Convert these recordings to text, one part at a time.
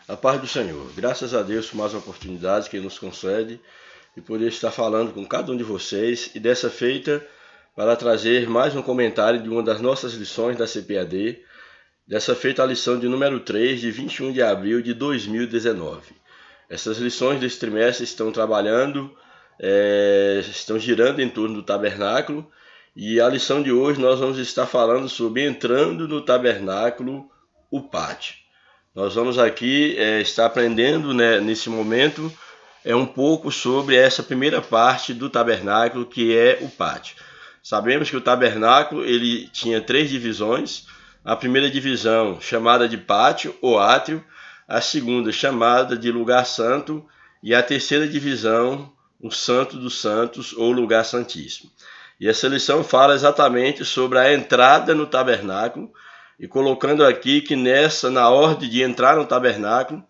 A paz do Senhor. Graças a Deus por mais uma oportunidade que Ele nos concede e poder estar falando com cada um de vocês e dessa feita para trazer mais um comentário de uma das nossas lições da CPAD, dessa feita a lição de número 3 de 21 de abril de 2019. Essas lições desse trimestre estão trabalhando, estão girando em torno do tabernáculo e a lição de hoje nós vamos estar falando sobre entrando no tabernáculo, o pátio. Nós vamos aqui estar aprendendo, nesse momento um pouco sobre essa primeira parte do tabernáculo, que é o pátio. Sabemos que o tabernáculo ele tinha 3 divisões. A primeira divisão chamada de pátio ou átrio, a segunda chamada de lugar santo e a terceira divisão o santo dos santos ou lugar santíssimo. E essa lição fala exatamente sobre a entrada no tabernáculo, e colocando aqui que na ordem de entrar no tabernáculo,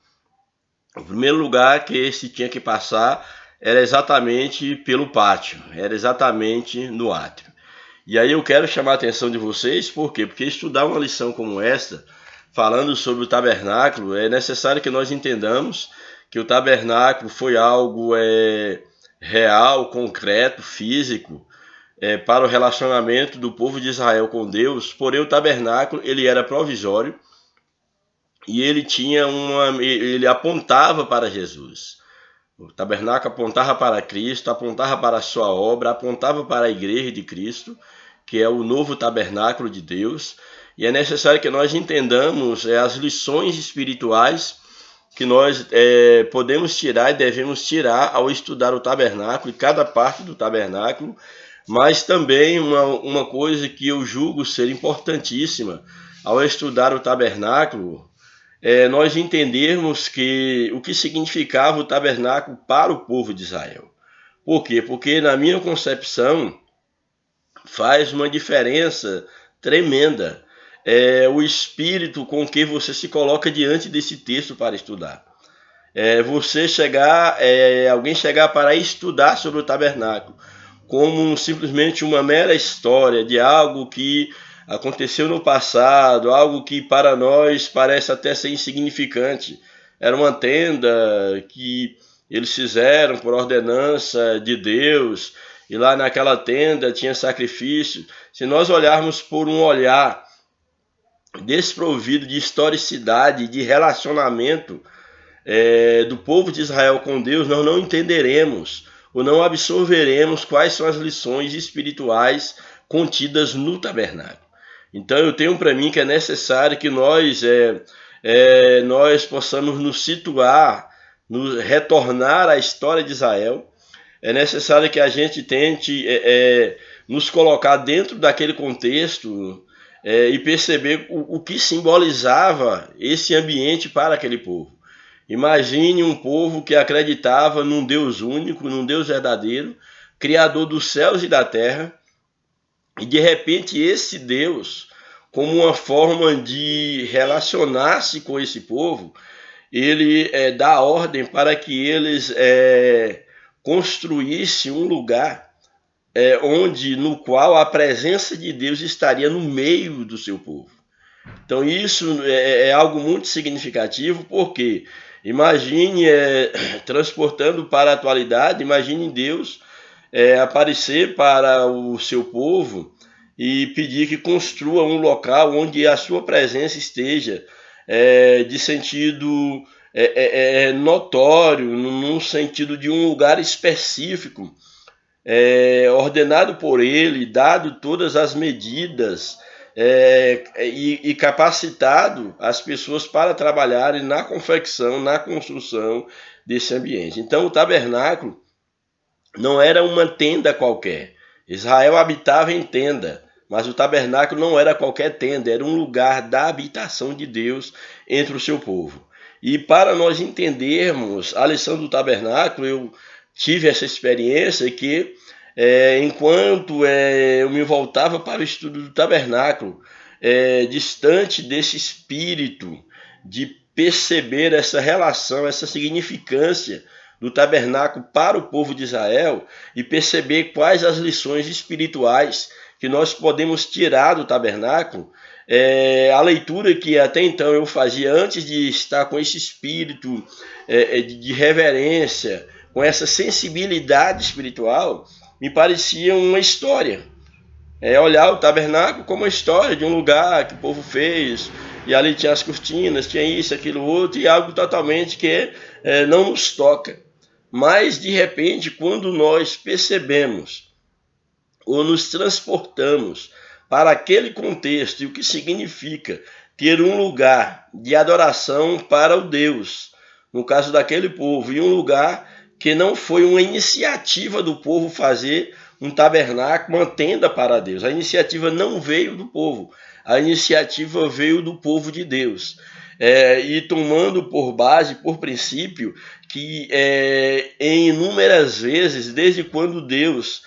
o primeiro lugar que esse tinha que passar era exatamente pelo pátio, era exatamente no átrio. E aí eu quero chamar a atenção de vocês, por quê? Porque estudar uma lição como esta, falando sobre o tabernáculo, é necessário que nós entendamos que o tabernáculo foi algo real, concreto, físico, para o relacionamento do povo de Israel com Deus. Porém o tabernáculo ele era provisório e ele apontava para Jesus. O tabernáculo apontava para Cristo, apontava para a sua obra, apontava para a igreja de Cristo, que é o novo tabernáculo de Deus. E é necessário que nós entendamos as lições espirituais que nós podemos tirar e devemos tirar ao estudar o tabernáculo e cada parte do tabernáculo. Mas também uma coisa que eu julgo ser importantíssima ao estudar o tabernáculo é nós entendermos o que significava o tabernáculo para o povo de Israel. Por quê? Porque na minha concepção faz uma diferença tremenda o espírito com que você se coloca diante desse texto para estudar. Alguém chegar para estudar sobre o tabernáculo como simplesmente uma mera história de algo que aconteceu no passado, algo que para nós parece até ser insignificante. Era uma tenda que eles fizeram por ordenança de Deus, e lá naquela tenda tinha sacrifício. Se nós olharmos por um olhar desprovido de historicidade, de relacionamento do povo de Israel com Deus, nós não entenderemos ou não absorveremos quais são as lições espirituais contidas no tabernáculo. Então eu tenho para mim que é necessário que nós possamos nos situar, retornar à história de Israel. É necessário que a gente tente nos colocar dentro daquele contexto e perceber o que simbolizava esse ambiente para aquele povo. Imagine um povo que acreditava num Deus único, num Deus verdadeiro, criador dos céus e da terra, e de repente esse Deus, como uma forma de relacionar-se com esse povo, ele dá ordem para que eles construíssem um lugar no qual a presença de Deus estaria no meio do seu povo. Então isso é algo muito significativo, porque imagine, transportando para a atualidade, imagine Deus aparecer para o seu povo e pedir que construa um local onde a sua presença esteja de sentido notório, num sentido de um lugar específico, ordenado por ele, dado todas as medidas, e capacitado as pessoas para trabalharem na confecção, na construção desse ambiente. Então o tabernáculo não era uma tenda qualquer. Israel habitava em tenda, mas o tabernáculo não era qualquer tenda, era um lugar da habitação de Deus entre o seu povo. E para nós entendermos a lição do tabernáculo, eu tive essa experiência que enquanto eu me voltava para o estudo do tabernáculo, distante desse espírito de perceber essa relação, essa significância do tabernáculo para o povo de Israel e perceber quais as lições espirituais que nós podemos tirar do tabernáculo, a leitura que até então eu fazia antes de estar com esse espírito de reverência, com essa sensibilidade espiritual, me parecia uma história. Olhar o tabernáculo como uma história de um lugar que o povo fez, e ali tinha as cortinas, tinha isso, aquilo, outro, e algo totalmente que não nos toca. Mas, de repente, quando nós percebemos ou nos transportamos para aquele contexto e o que significa ter um lugar de adoração para o Deus, no caso daquele povo, e um lugar que não foi uma iniciativa do povo fazer um tabernáculo, uma tenda para Deus. A iniciativa não veio do povo, a iniciativa veio do povo de Deus. E tomando por base, por princípio, que em inúmeras vezes, desde quando Deus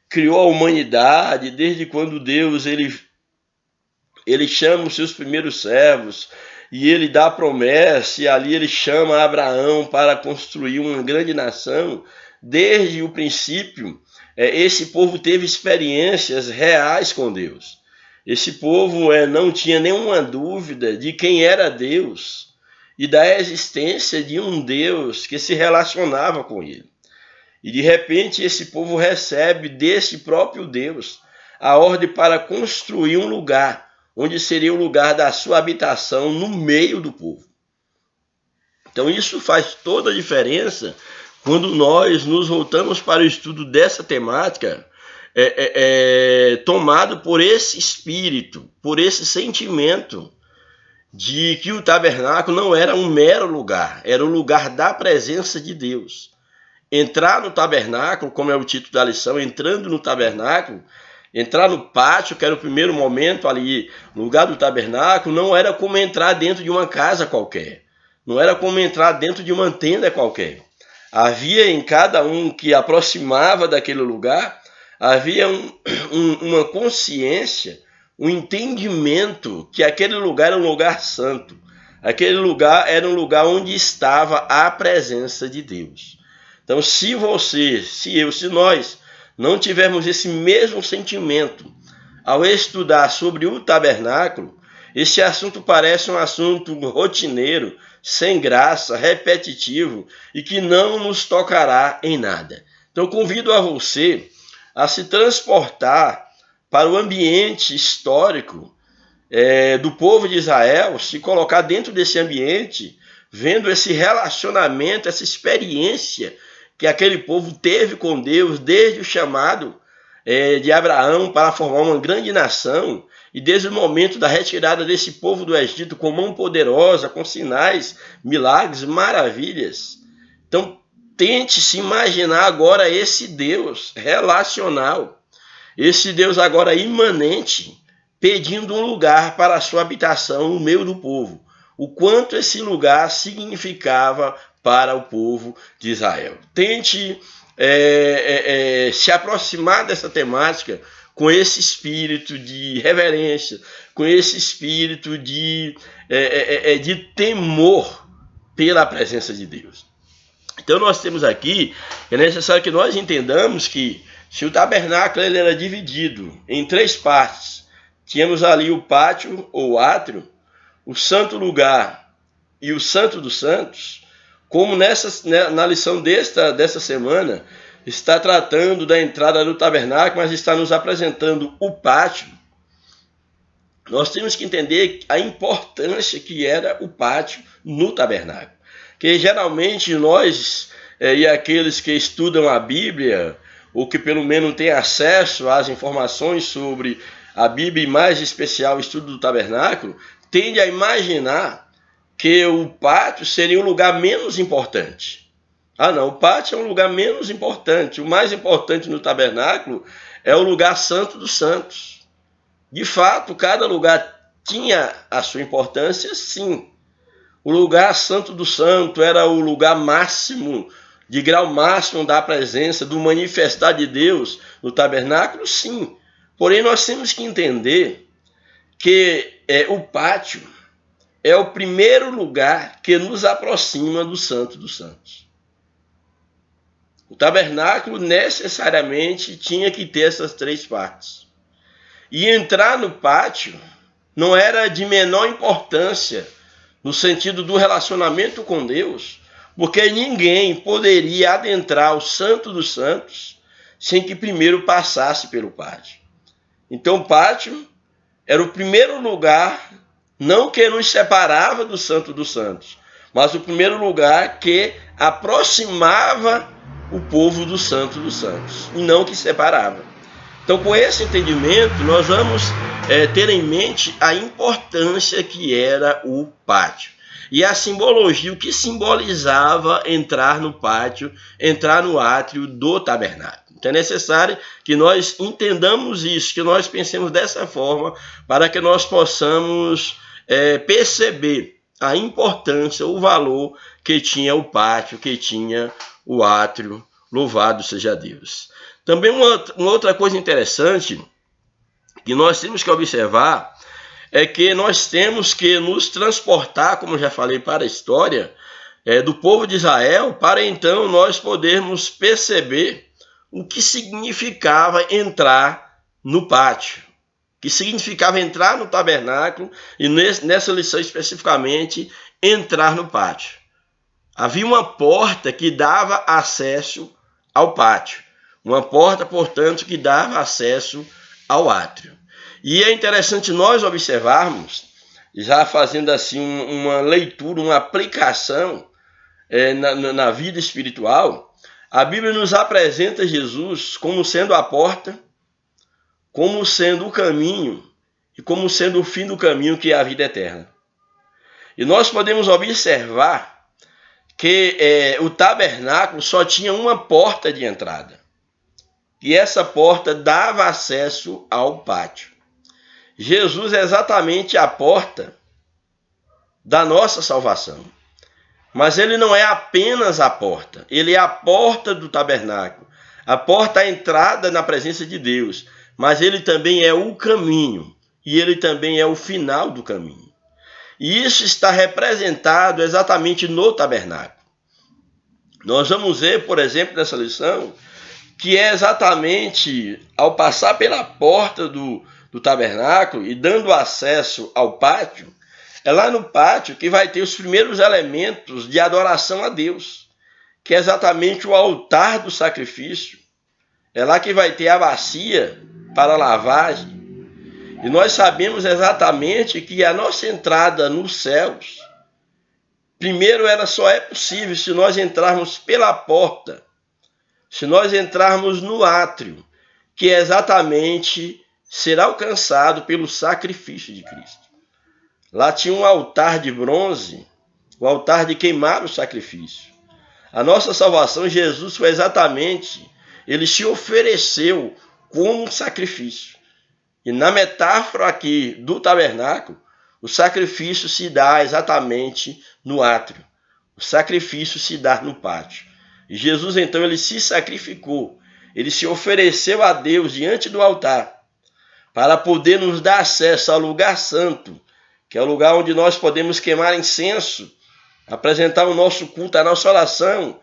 criou a humanidade, desde quando Deus ele chama os seus primeiros servos, e ele dá a promessa, e ali ele chama Abraão para construir uma grande nação. Desde o princípio, esse povo teve experiências reais com Deus. Esse povo não tinha nenhuma dúvida de quem era Deus e da existência de um Deus que se relacionava com ele. E de repente esse povo recebe desse próprio Deus a ordem para construir um lugar, onde seria o lugar da sua habitação no meio do povo. Então isso faz toda a diferença quando nós nos voltamos para o estudo dessa temática, tomado por esse espírito, por esse sentimento de que o tabernáculo não era um mero lugar, era o lugar da presença de Deus. Entrar no tabernáculo, como é o título da lição, entrando no tabernáculo, entrar no pátio, que era o primeiro momento ali, no lugar do tabernáculo, não era como entrar dentro de uma casa qualquer. Não era como entrar dentro de uma tenda qualquer. Havia em cada um que aproximava daquele lugar, havia uma consciência, um entendimento que aquele lugar era um lugar santo. Aquele lugar era um lugar onde estava a presença de Deus. Então, se você, se eu, se nós não tivermos esse mesmo sentimento ao estudar sobre o tabernáculo, esse assunto parece um assunto rotineiro, sem graça, repetitivo e que não nos tocará em nada. Então, convido a você a se transportar para o ambiente histórico do povo de Israel, se colocar dentro desse ambiente, vendo esse relacionamento, essa experiência que aquele povo teve com Deus desde o chamado de Abraão para formar uma grande nação, e desde o momento da retirada desse povo do Egito com mão poderosa, com sinais, milagres, maravilhas. Então, tente se imaginar agora esse Deus relacional, esse Deus agora imanente, pedindo um lugar para a sua habitação no meio do povo. O quanto esse lugar significava para o povo de Israel. Tente se aproximar dessa temática com esse espírito de reverência, com esse espírito de temor pela presença de Deus. Então nós temos aqui, é necessário que nós entendamos que se o tabernáculo ele era dividido em 3 partes, tínhamos ali o pátio ou átrio, o santo lugar e o santo dos santos, como na lição dessa semana, está tratando da entrada do tabernáculo, mas está nos apresentando o pátio. Nós temos que entender a importância que era o pátio no tabernáculo. Que geralmente nós, e aqueles que estudam a Bíblia, ou que pelo menos têm acesso às informações sobre a Bíblia, e mais especial o estudo do tabernáculo, tende a imaginar que o pátio seria um lugar menos importante. Não, o pátio é um lugar menos importante. O mais importante no tabernáculo é o lugar santo dos santos. De fato, cada lugar tinha a sua importância, sim. O lugar santo do santo era o lugar máximo, de grau máximo da presença, do manifestar de Deus no tabernáculo, sim. Porém, nós temos que entender que o pátio é o primeiro lugar que nos aproxima do santo dos santos. O tabernáculo necessariamente tinha que ter essas 3 partes. E entrar no pátio não era de menor importância no sentido do relacionamento com Deus, porque ninguém poderia adentrar o Santo dos Santos sem que primeiro passasse pelo pátio. Então o pátio era o primeiro lugar, não que nos separava do Santo dos Santos, mas o primeiro lugar que aproximava o povo do Santo dos Santos, e não que separava. Então, com esse entendimento, nós vamos ter em mente a importância que era o pátio. E a simbologia, o que simbolizava entrar no pátio, entrar no átrio do tabernáculo. Então é necessário que nós entendamos isso, que nós pensemos dessa forma, para que nós possamos perceber a importância, o valor que tinha o pátio, que tinha o átrio. Louvado seja Deus. Também uma outra coisa interessante que nós temos que observar é que nós temos que nos transportar, como já falei, para a história do povo de Israel, para então nós podermos perceber o que significava entrar no pátio, o que significava entrar no tabernáculo e nessa lição especificamente, entrar no pátio. Havia uma porta que dava acesso ao pátio. Uma porta, portanto, que dava acesso ao átrio. E é interessante nós observarmos, já fazendo assim uma leitura, uma aplicação na vida espiritual, a Bíblia nos apresenta Jesus como sendo a porta, como sendo o caminho e como sendo o fim do caminho, que é a vida eterna. E nós podemos observar que o tabernáculo só tinha uma porta de entrada. E essa porta dava acesso ao pátio. Jesus é exatamente a porta da nossa salvação. Mas ele não é apenas a porta. Ele é a porta do tabernáculo. A porta à entrada na presença de Deus. Mas ele também é o caminho. E ele também é o final do caminho. E isso está representado exatamente no tabernáculo. Nós vamos ver, por exemplo, nessa lição, que é exatamente ao passar pela porta do tabernáculo e dando acesso ao pátio, é lá no pátio que vai ter os primeiros elementos de adoração a Deus, que é exatamente o altar do sacrifício. É lá que vai ter a bacia para a lavagem. E nós sabemos exatamente que a nossa entrada nos céus, primeiro, ela só é possível se nós entrarmos pela porta, se nós entrarmos no átrio, que é exatamente ser alcançado pelo sacrifício de Cristo. Lá tinha um altar de bronze, o altar de queimar o sacrifício. A nossa salvação, Jesus foi exatamente, ele se ofereceu como um sacrifício. E na metáfora aqui do tabernáculo, o sacrifício se dá exatamente no átrio. O sacrifício se dá no pátio. E Jesus, então, ele se sacrificou. Ele se ofereceu a Deus diante do altar para poder nos dar acesso ao lugar santo, que é o lugar onde nós podemos queimar incenso, apresentar o nosso culto, a nossa oração,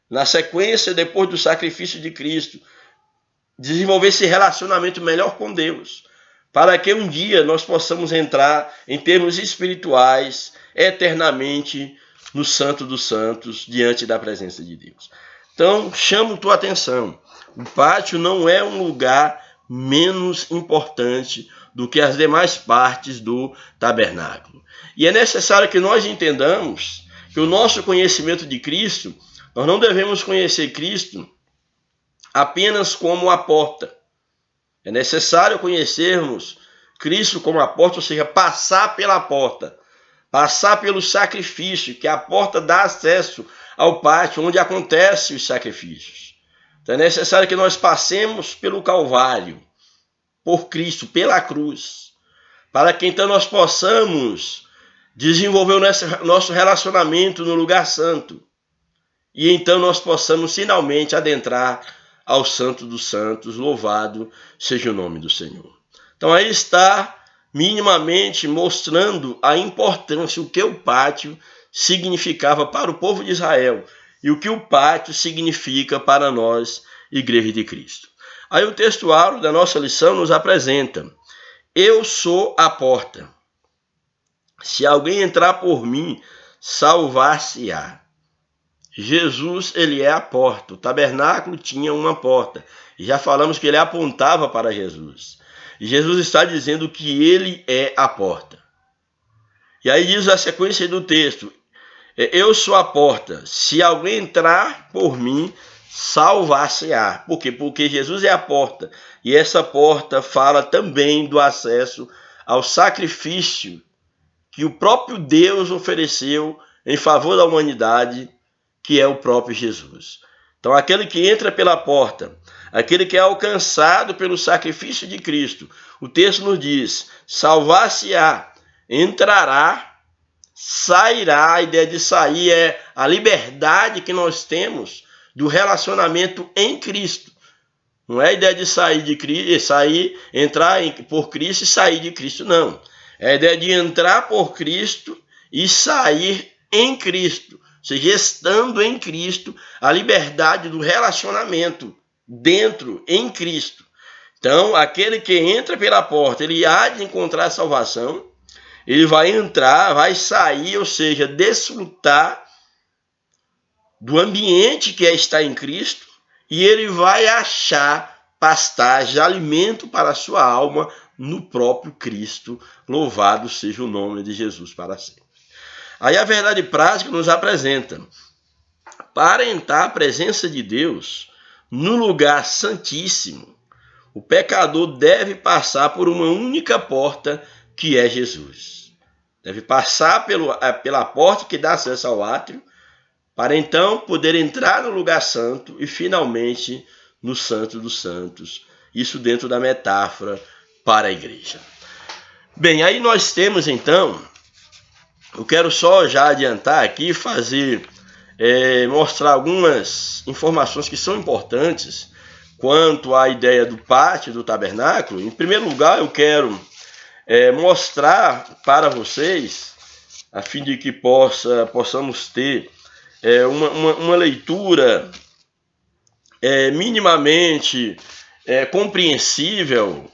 na sequência, depois do sacrifício de Cristo, desenvolver esse relacionamento melhor com Deus, para que um dia nós possamos entrar, em termos espirituais, eternamente no Santo dos Santos, diante da presença de Deus. Então, chamo tua atenção. O pátio não é um lugar menos importante do que as demais partes do tabernáculo. E é necessário que nós entendamos que o nosso conhecimento de Cristo, nós não devemos conhecer Cristo apenas como a porta. É necessário conhecermos Cristo como a porta, ou seja, passar pela porta, passar pelo sacrifício, que a porta dá acesso ao pátio onde acontecem os sacrifícios. Então é necessário que nós passemos pelo Calvário, por Cristo, pela cruz, para que então nós possamos desenvolver o nosso relacionamento no lugar santo, e então nós possamos finalmente adentrar ao Santo dos Santos. Louvado seja o nome do Senhor. Então aí está minimamente mostrando a importância, o que o pátio significava para o povo de Israel e o que o pátio significa para nós, Igreja de Cristo. Aí o texto áureo da nossa lição nos apresenta Eu sou a porta. Se alguém entrar por mim, salvar-se-á. Jesus, ele é a porta. O tabernáculo tinha uma porta. E já falamos que ele apontava para Jesus. E Jesus está dizendo que ele é a porta. E aí diz a sequência do texto: eu sou a porta. Se alguém entrar por mim, salvar-se-á. Por quê? Porque Jesus é a porta. E essa porta fala também do acesso ao sacrifício que o próprio Deus ofereceu em favor da humanidade, que é o próprio Jesus. Então, aquele que entra pela porta, aquele que é alcançado pelo sacrifício de Cristo, o texto nos diz: salvar-se-á, entrará, sairá. A ideia de sair é a liberdade que nós temos do relacionamento em Cristo. Não é a ideia de sair de Cristo, entrar por Cristo e sair de Cristo, não. É a ideia de entrar por Cristo e sair em Cristo. Ou seja, estando em Cristo, a liberdade do relacionamento dentro, em Cristo. Então, aquele que entra pela porta, ele há de encontrar salvação, ele vai entrar, vai sair, ou seja, desfrutar do ambiente que é estar em Cristo, e ele vai achar pastagem, alimento para a sua alma no próprio Cristo. Louvado seja o nome de Jesus para sempre. Aí a verdade prática nos apresenta: para entrar a presença de Deus no lugar santíssimo, o pecador deve passar por uma única porta, que é Jesus. Deve passar pela porta que dá acesso ao átrio, para então poder entrar no lugar santo e finalmente no Santo dos Santos. Isso dentro da metáfora para a igreja. Bem, aí nós temos então, eu quero só já adiantar aqui, mostrar algumas informações que são importantes quanto à ideia do pátio do tabernáculo. Em primeiro lugar, eu quero mostrar para vocês, a fim de que possamos ter uma leitura minimamente compreensível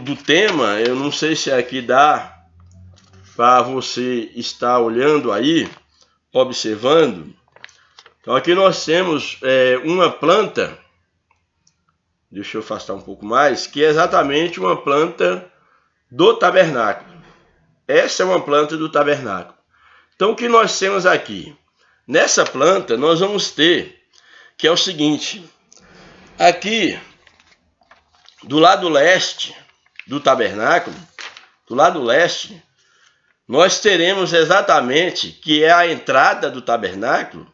do tema. Eu não sei se aqui dá para você estar olhando aí, observando. Então aqui nós temos uma planta, deixa eu afastar um pouco mais, que é exatamente uma planta do tabernáculo. Essa é uma planta do tabernáculo. Então o que nós temos aqui? Nessa planta nós vamos ter, que é o seguinte: aqui do lado leste do tabernáculo, do lado leste, nós teremos exatamente, que é a entrada do tabernáculo.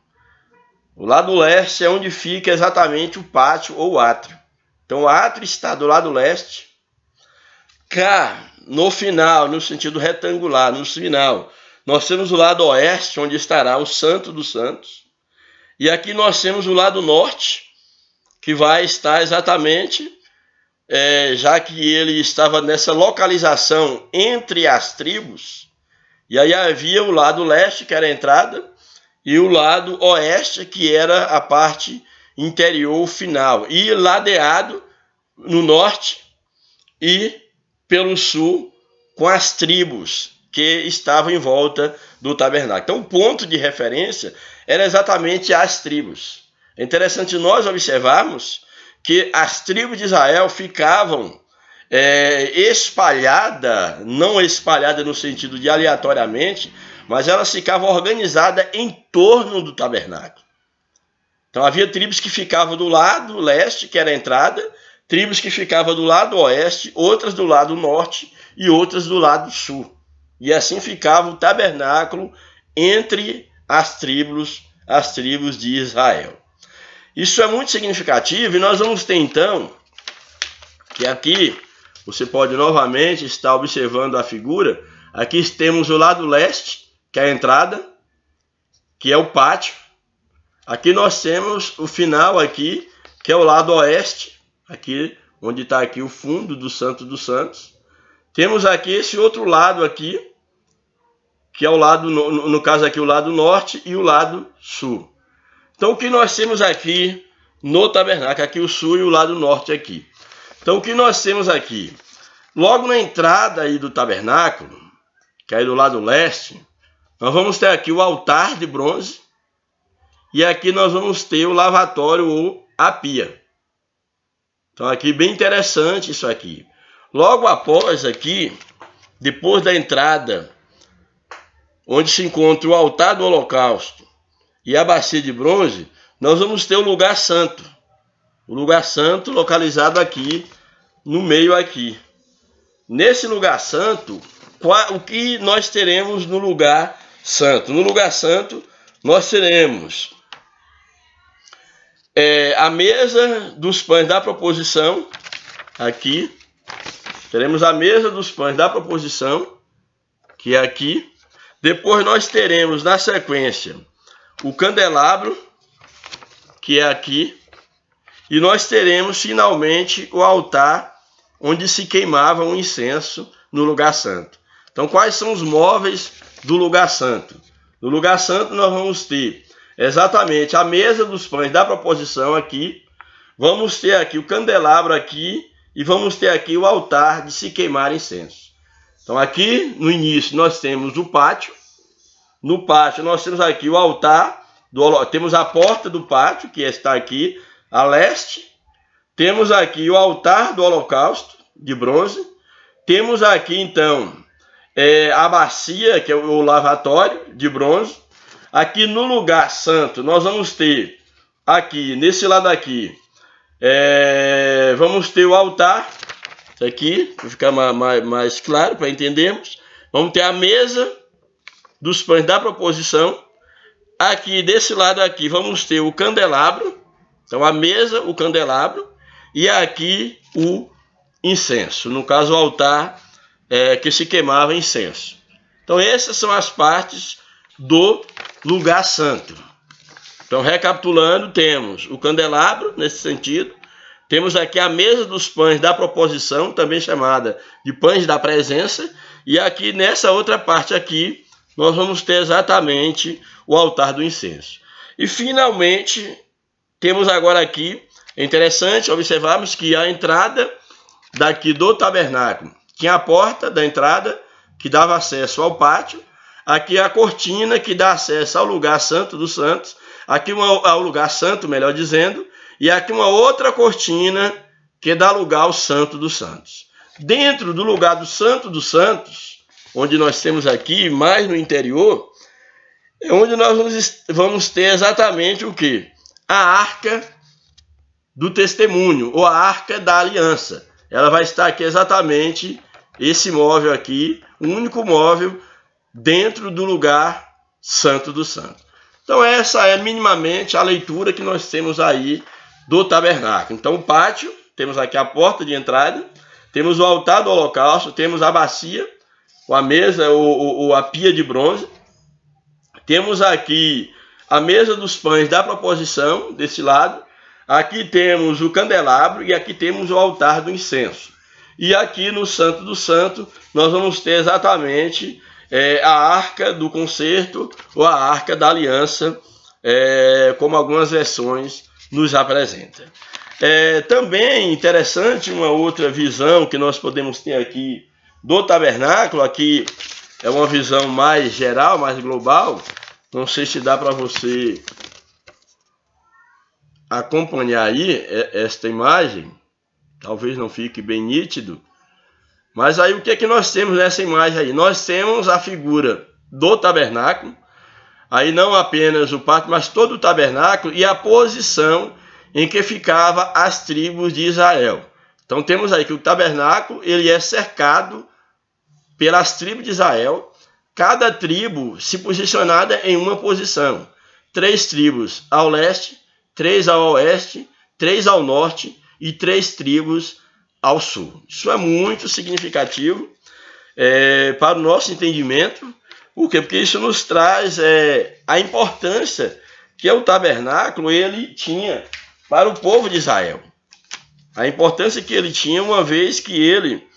O lado leste é onde fica exatamente o pátio ou o átrio. Então o átrio está do lado leste. Cá, no final, no sentido retangular, no final, nós temos o lado oeste, onde estará o Santo dos Santos. E aqui nós temos o lado norte, que vai estar exatamente, já que ele estava nessa localização entre as tribos. E aí havia o lado leste, que era a entrada, e o lado oeste, que era a parte interior final. E ladeado no norte e pelo sul com as tribos que estavam em volta do tabernáculo. Então o ponto de referência era exatamente as tribos. É interessante nós observarmos que as tribos de Israel ficavam espalhada, não espalhada no sentido de aleatoriamente, mas elas ficavam organizadas em torno do tabernáculo. Então havia tribos que ficavam do lado leste, que era a entrada, tribos que ficavam do lado oeste, outras do lado norte e outras do lado sul. E assim ficava o tabernáculo entre as tribos de Israel. Isso é muito significativo, e nós vamos ter então, que aqui você pode novamente estar observando a figura. Aqui temos o lado leste, que é a entrada, que é o pátio. Aqui nós temos o final aqui, que é o lado oeste, aqui onde está aqui o fundo do Santo dos Santos. Temos aqui esse outro lado aqui, que é o lado, no caso aqui, o lado norte e o lado sul. Então o que nós temos aqui no tabernáculo, aqui o sul e o lado norte aqui. Então o que nós temos aqui? Logo na entrada aí do tabernáculo, que é aí do lado leste, nós vamos ter aqui o altar de bronze e aqui nós vamos ter o lavatório ou a pia. Então aqui bem interessante isso aqui. Logo após aqui, depois da entrada, onde se encontra o altar do holocausto e a bacia de bronze, nós vamos ter o lugar santo. O lugar santo localizado aqui, no meio aqui. Nesse lugar santo, o que nós teremos no lugar santo? No lugar santo, nós teremos a mesa dos pães da proposição, aqui. Teremos a mesa dos pães da proposição, que é aqui. Depois nós teremos, na sequência, o candelabro, que é aqui. E nós teremos, finalmente, o altar, onde se queimava um incenso no lugar santo. Então, quais são os móveis do lugar santo? No lugar santo, nós vamos ter exatamente a mesa dos pães da proposição aqui. Vamos ter aqui o candelabro aqui. E vamos ter aqui o altar de se queimar incenso. Então aqui no início nós temos o pátio. No pátio nós temos aqui o altar, temos a porta do pátio, que está aqui a leste. Temos aqui o altar do holocausto de bronze. Temos aqui então a bacia, que é o lavatório de bronze. Aqui no lugar santo nós vamos ter aqui, nesse lado aqui, vamos ter o altar, isso aqui, para ficar mais claro, para entendermos. Vamos ter a mesa dos pães da proposição. Aqui, desse lado aqui, vamos ter o candelabro. Então, a mesa, o candelabro. E aqui, o incenso. No caso, o altar que se queimava incenso. Então, essas são as partes do lugar santo. Então, recapitulando, temos o candelabro, nesse sentido. Temos aqui a mesa dos pães da proposição, também chamada de pães da presença. E aqui, nessa outra parte aqui, nós vamos ter exatamente o altar do incenso. E, finalmente, temos agora aqui, é interessante observarmos que a entrada daqui do tabernáculo tinha a porta da entrada, que dava acesso ao pátio. Aqui a cortina, que dá acesso ao lugar santo dos santos. Aqui ao lugar santo, melhor dizendo, e aqui uma outra cortina que dá lugar ao santo dos santos. Dentro do lugar do santo dos santos, onde nós temos aqui, mais no interior, é onde nós vamos ter exatamente o quê? A arca do testemunho, ou a arca da aliança. Ela vai estar aqui exatamente, esse móvel aqui, o único móvel dentro do lugar santo dos santos. Então essa é minimamente a leitura que nós temos aí do tabernáculo. Então o pátio, temos aqui a porta de entrada, temos o altar do holocausto, temos a bacia, a mesa ou a pia de bronze, temos aqui a mesa dos pães da proposição, desse lado, aqui temos o candelabro e aqui temos o altar do incenso. E aqui no Santo do Santo nós vamos ter exatamente a arca do concerto ou a arca da aliança, como algumas versões nos apresentam. Também interessante uma outra visão que nós podemos ter aqui do tabernáculo. Aqui é uma visão mais geral, mais global. Não sei se dá para você acompanhar aí esta imagem. Talvez não fique bem nítido. Mas aí o que é que nós temos nessa imagem aí? Nós temos a figura do tabernáculo. Aí não apenas o pátio, mas todo o tabernáculo e a posição em que ficava as tribos de Israel. Então temos aí que o tabernáculo ele é cercado pelas tribos de Israel. Cada tribo se posicionada em uma posição. 3 tribos ao leste, 3 ao oeste, 3 ao norte e 3 tribos ao sul. Isso é muito significativo para o nosso entendimento. Por quê? Porque isso nos traz a importância que o tabernáculo ele tinha para o povo de Israel. A importância que ele tinha, uma vez que ele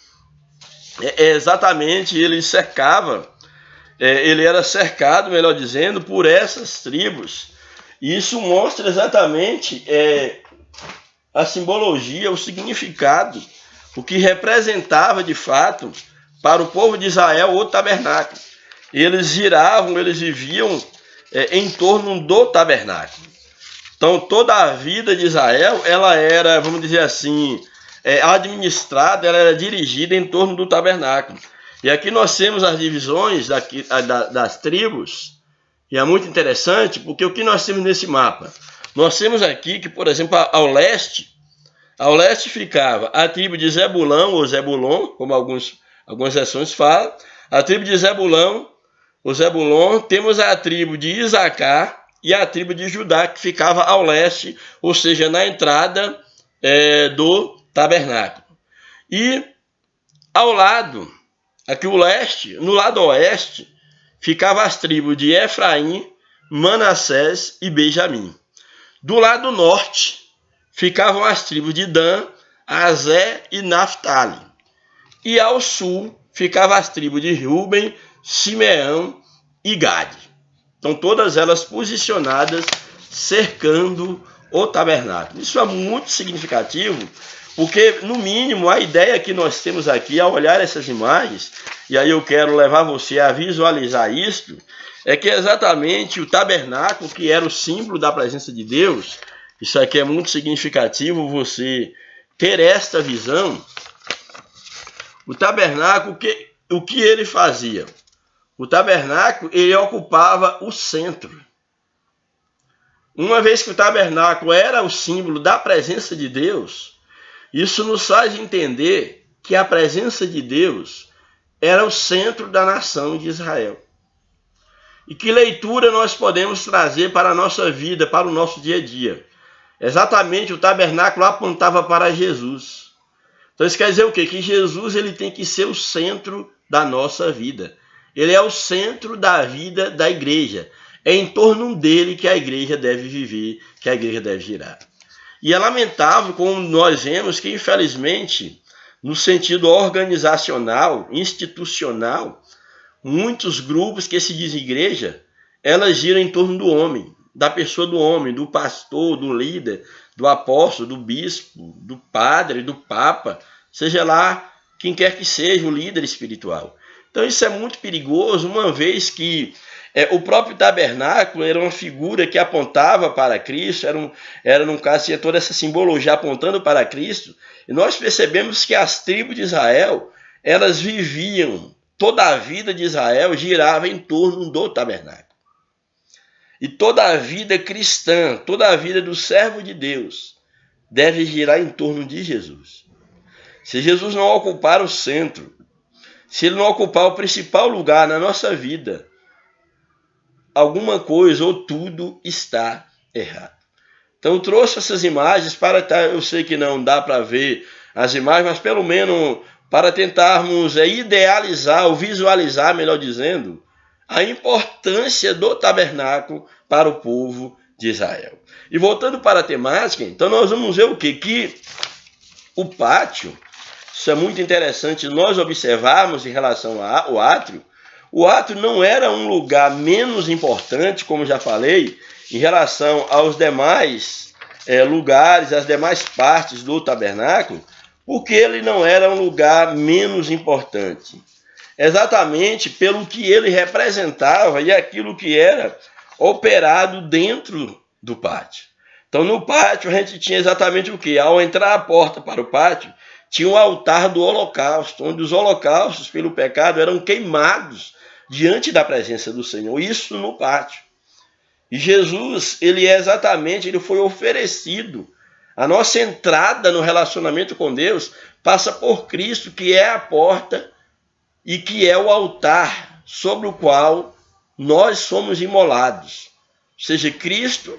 exatamente ele cercava, ele era cercado, melhor dizendo, por essas tribos. E isso mostra exatamente a simbologia, o significado, o que representava de fato para o povo de Israel o tabernáculo. Eles giravam, eles viviam em torno do tabernáculo. Então toda a vida de Israel, ela era, vamos dizer assim, administrada, ela era dirigida em torno do tabernáculo. E aqui nós temos as divisões das tribos, e é muito interessante, porque o que nós temos nesse mapa? Nós temos aqui que, por exemplo, ao leste ficava a tribo de Zebulão, ou Zebulon, como algumas versões falam, a tribo de Zebulão, o Zebulon, temos a tribo de Isacar e a tribo de Judá, que ficava ao leste, ou seja, na entrada do tabernáculo. E ao lado, aqui o leste, no lado oeste, ficavam as tribos de Efraim, Manassés e Benjamim. Do lado norte, ficavam as tribos de Dan, Azé e Naftali. E ao sul, ficavam as tribos de Ruben, Simeão e Gade. Então, todas elas posicionadas, cercando o tabernáculo. Isso é muito significativo, porque, no mínimo, a ideia que nós temos aqui, ao olhar essas imagens, e aí eu quero levar você a visualizar isto, é que exatamente o tabernáculo, que era o símbolo da presença de Deus, isso aqui é muito significativo, você ter esta visão. O tabernáculo, o que ele fazia? O tabernáculo, ele ocupava o centro. Uma vez que o tabernáculo era o símbolo da presença de Deus, isso nos faz entender que a presença de Deus era o centro da nação de Israel. E que leitura nós podemos trazer para a nossa vida, para o nosso dia a dia? Exatamente, o tabernáculo apontava para Jesus. Então isso quer dizer o quê? Que Jesus ele tem que ser o centro da nossa vida. Ele é o centro da vida da igreja. É em torno dele que a igreja deve viver, que a igreja deve girar. E é lamentável, como nós vemos, que infelizmente, no sentido organizacional, institucional, muitos grupos que se dizem igreja, elas giram em torno do homem, da pessoa do homem, do pastor, do líder, do apóstolo, do bispo, do padre, do papa, seja lá quem quer que seja o líder espiritual. Então isso é muito perigoso, uma vez que o próprio tabernáculo era uma figura que apontava para Cristo, era num caso, tinha toda essa simbologia apontando para Cristo, e nós percebemos que as tribos de Israel, elas viviam, toda a vida de Israel girava em torno do tabernáculo. E toda a vida cristã, toda a vida do servo de Deus, deve girar em torno de Jesus. Se Jesus não ocupar o centro, se ele não ocupar o principal lugar na nossa vida, alguma coisa ou tudo está errado. Então eu trouxe essas imagens para eu sei que não dá para ver as imagens, mas pelo menos para tentarmos idealizar ou visualizar, melhor dizendo, a importância do tabernáculo para o povo de Israel. E voltando para a temática, então nós vamos ver o quê? Que o pátio, isso é muito interessante nós observarmos em relação ao átrio. O átrio não era um lugar menos importante, como já falei, em relação aos demais lugares, as demais partes do tabernáculo, porque ele não era um lugar menos importante. Exatamente pelo que ele representava e aquilo que era operado dentro do pátio. Então no pátio a gente tinha exatamente o que? Ao entrar a porta para o pátio, tinha um altar do holocausto, onde os holocaustos pelo pecado eram queimados diante da presença do Senhor, isso no pátio. E Jesus, ele foi oferecido. A nossa entrada no relacionamento com Deus passa por Cristo, que é a porta e que é o altar sobre o qual nós somos imolados. Ou seja, Cristo,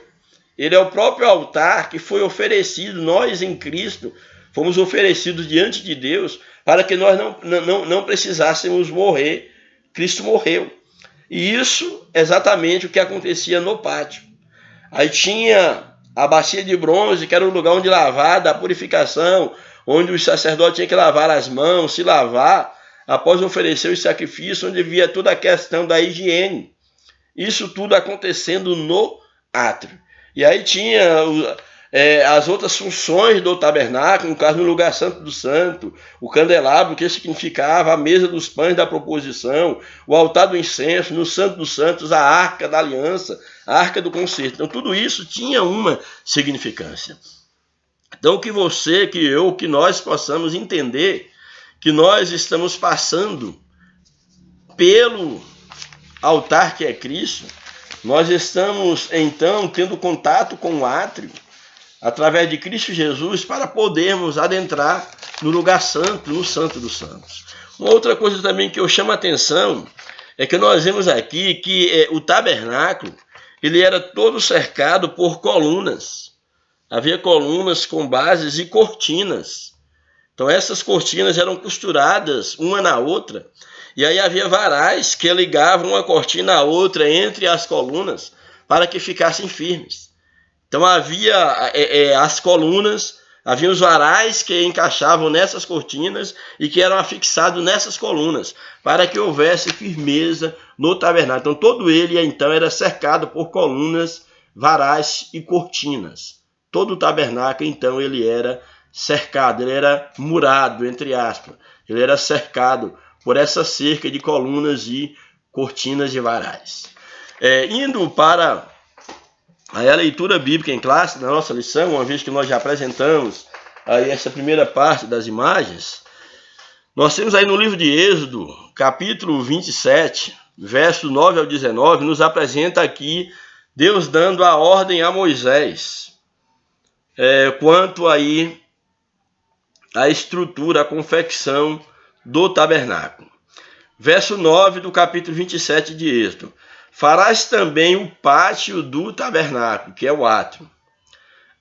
ele é o próprio altar que foi oferecido, nós em Cristo fomos oferecidos diante de Deus para que nós não precisássemos morrer. Cristo morreu. E isso é exatamente o que acontecia no pátio. Aí tinha a bacia de bronze, que era o lugar onde lavar, da purificação, onde o sacerdote tinha que lavar as mãos, se lavar, após oferecer os sacrifícios, onde via toda a questão da higiene. Isso tudo acontecendo no átrio. E aí tinha as outras funções do tabernáculo, no caso, no lugar santo do santo, o candelabro, que significava a mesa dos pães da proposição, o altar do incenso, no santo dos santos, a arca da aliança, a arca do concerto. Então, tudo isso tinha uma significância. Então, que você, que eu, que nós possamos entender que nós estamos passando pelo altar que é Cristo, nós estamos, então, tendo contato com o átrio, através de Cristo Jesus, para podermos adentrar no lugar santo, no santo dos santos. Uma outra coisa também que eu chamo a atenção é que nós vemos aqui que o tabernáculo, ele era todo cercado por colunas. Havia colunas com bases e cortinas. Então essas cortinas eram costuradas uma na outra, e aí havia varais que ligavam uma cortina à outra entre as colunas para que ficassem firmes. Então havia as colunas, havia os varais que encaixavam nessas cortinas e que eram afixados nessas colunas, para que houvesse firmeza no tabernáculo. Então todo ele então era cercado por colunas, varais e cortinas. Todo o tabernáculo então ele era cercado, ele era murado, entre aspas. Ele era cercado por essa cerca de colunas e cortinas de varais. Indo para a leitura bíblica em classe, na nossa lição, uma vez que nós já apresentamos aí essa primeira parte das imagens, nós temos aí no livro de Êxodo, capítulo 27, verso 9 ao 19, nos apresenta aqui Deus dando a ordem a Moisés quanto aí a estrutura, a confecção do tabernáculo. Verso 9 do capítulo 27 de Êxodo. Farás também o pátio do tabernáculo, que é o átrio.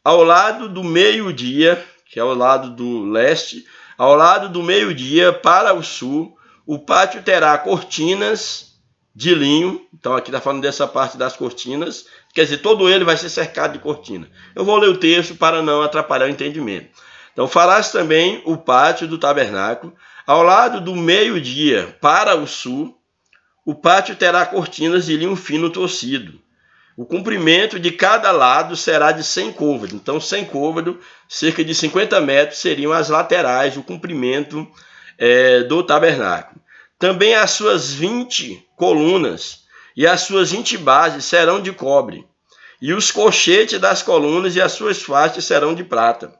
Ao lado do meio-dia, que é ao lado do leste, ao lado do meio-dia para o sul, o pátio terá cortinas de linho. Então aqui está falando dessa parte das cortinas. Quer dizer, todo ele vai ser cercado de cortina. Eu vou ler o texto para não atrapalhar o entendimento. Então farás também o pátio do tabernáculo. Ao lado do meio-dia para o sul, o pátio terá cortinas de linho fino torcido. O comprimento de cada lado será de 100 côvados. Então, 100 côvados, cerca de 50 metros, seriam as laterais, o comprimento do tabernáculo. Também as suas 20 colunas e as suas 20 bases serão de cobre. E os colchetes das colunas e as suas faixas serão de prata.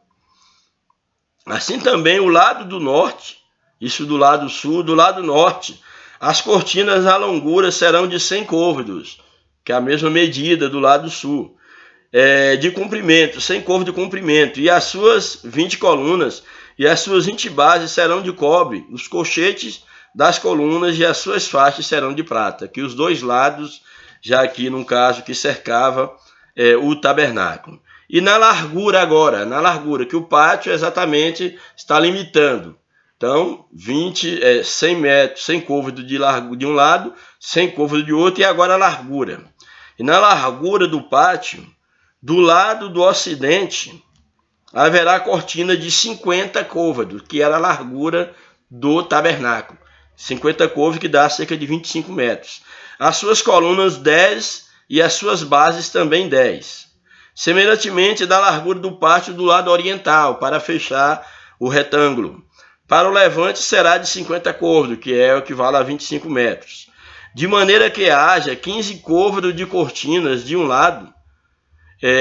Assim também o lado do norte, isso do lado sul, do lado norte, as cortinas à longura serão de 100 côvados, que é a mesma medida do lado sul, de comprimento, 100 côvados de comprimento, e as suas 20 colunas e as suas 20 bases serão de cobre, os colchetes das colunas e as suas faixas serão de prata, que os dois lados, já aqui no caso que cercava o tabernáculo. E na largura agora, que o pátio exatamente está limitando. Então, 100 metros, 100 côvados de largo de um lado, 100 côvados de outro, e agora a largura. E na largura do pátio, do lado do ocidente, haverá cortina de 50 côvados, que era a largura do tabernáculo. 50 côvados, que dá cerca de 25 metros. As suas colunas 10 e as suas bases também 10. Semelhantemente da largura do pátio do lado oriental, para fechar o retângulo. Para o levante será de 50 côvados, que é o que vale a 25 metros. De maneira que haja 15 côvados de cortinas de um lado,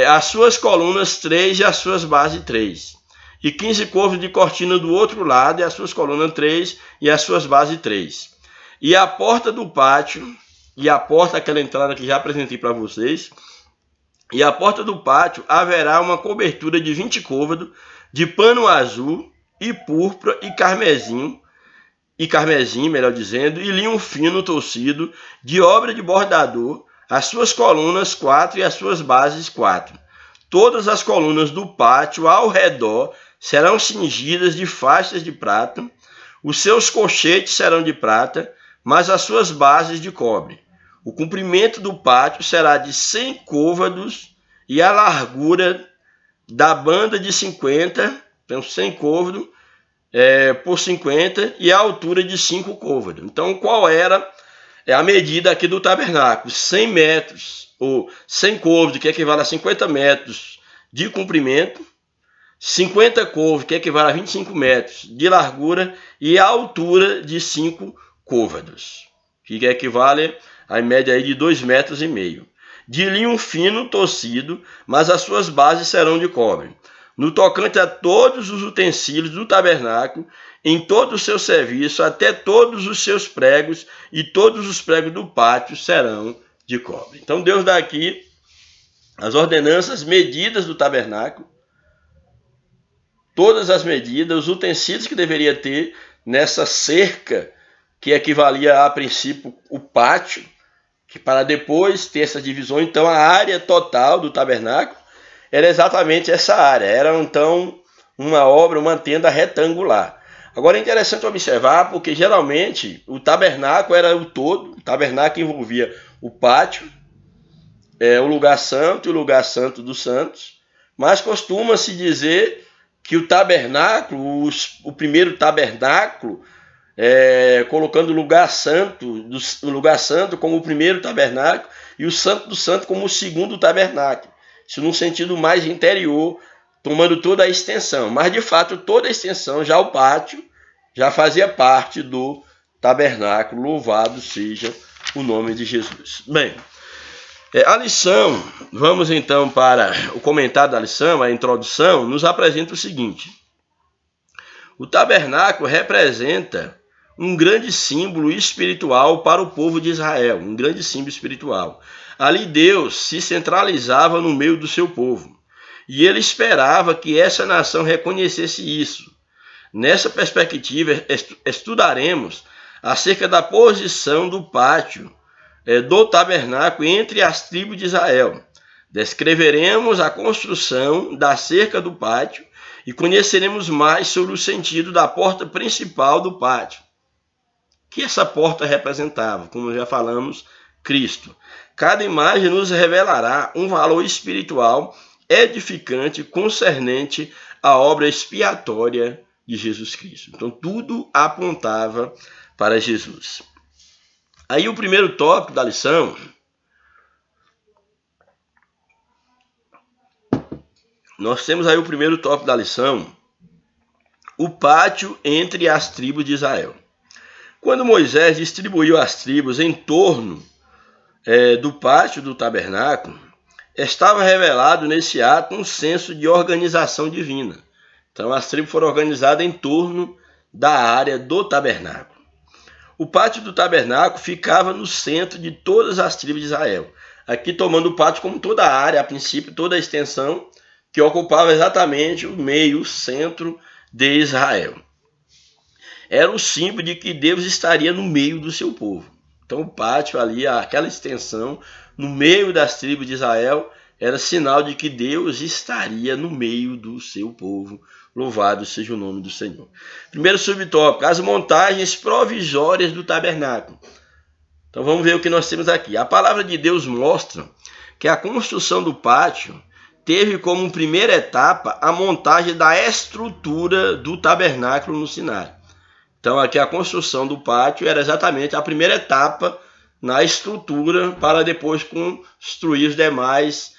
as suas colunas 3 e as suas bases 3. E 15 côvados de cortina do outro lado, e as suas colunas 3 e as suas bases 3. E a porta do pátio, e a porta, aquela entrada que já apresentei para vocês, e a porta do pátio haverá uma cobertura de 20 côvados de pano azul, e púrpura e carmesim, melhor dizendo, e linho fino torcido, de obra de bordador, as suas colunas 4 e as suas bases 4. Todas as colunas do pátio ao redor serão cingidas de faixas de prata, os seus colchetes serão de prata, mas as suas bases de cobre. O comprimento do pátio será de 100 côvados e a largura da banda de 50, então 100 côvados por 50, e a altura de 5 côvados. Então, qual era a medida aqui do tabernáculo? 100 metros, ou 100 côvados, que equivale a 50 metros de comprimento, 50 côvados, que equivale a 25 metros de largura, e a altura de 5 côvados, que equivale a média aí de 2,5 metros. De linho fino torcido, mas as suas bases serão de cobre. No tocante a todos os utensílios do tabernáculo, em todo o seu serviço, até todos os seus pregos e todos os pregos do pátio serão de cobre. Então Deus dá aqui as ordenanças, medidas do tabernáculo, todas as medidas, os utensílios que deveria ter nessa cerca, que equivalia a princípio o pátio, que para depois ter essa divisão, então a área total do tabernáculo era exatamente essa área, era então uma tenda retangular. Agora é interessante observar, porque geralmente o tabernáculo era o todo, o tabernáculo envolvia o pátio, o lugar santo e o lugar santo dos santos, mas costuma-se dizer que o tabernáculo, o primeiro tabernáculo, colocando o lugar santo como o primeiro tabernáculo e o santo do santo como o segundo tabernáculo. Isso num sentido mais interior, tomando toda a extensão. Mas, de fato, toda a extensão, já o pátio, já fazia parte do tabernáculo. Louvado seja o nome de Jesus. Bem, a lição, vamos então para o comentário da lição, a introdução, nos apresenta o seguinte. O tabernáculo representa um grande símbolo espiritual para o povo de Israel, um grande símbolo espiritual. Ali Deus se centralizava no meio do seu povo, e ele esperava que essa nação reconhecesse isso. Nessa perspectiva, estudaremos acerca da posição do pátio do tabernáculo entre as tribos de Israel. Descreveremos a construção da cerca do pátio e conheceremos mais sobre o sentido da porta principal do pátio, que essa porta representava, como já falamos, Cristo. Cada imagem nos revelará um valor espiritual edificante concernente à obra expiatória de Jesus Cristo. Então, tudo apontava para Jesus. Aí, o primeiro tópico da lição, nós temos aí o primeiro tópico da lição, o pátio entre as tribos de Israel. Quando Moisés distribuiu as tribos em torno do pátio do tabernáculo, estava revelado nesse ato um senso de organização divina. Então, as tribos foram organizadas em torno da área do tabernáculo. O pátio do tabernáculo ficava no centro de todas as tribos de Israel. Aqui tomando o pátio como toda a área, a princípio, toda a extensão, que ocupava exatamente o meio, o centro de Israel. Era o símbolo de que Deus estaria no meio do seu povo. Então, o pátio ali, aquela extensão, no meio das tribos de Israel, era sinal de que Deus estaria no meio do seu povo. Louvado seja o nome do Senhor. Primeiro subtópico, as montagens provisórias do tabernáculo. Então vamos ver o que nós temos aqui. A palavra de Deus mostra que a construção do pátio teve como primeira etapa a montagem da estrutura do tabernáculo no Sinai. Então aqui a construção do pátio era exatamente a primeira etapa na estrutura para depois construir os demais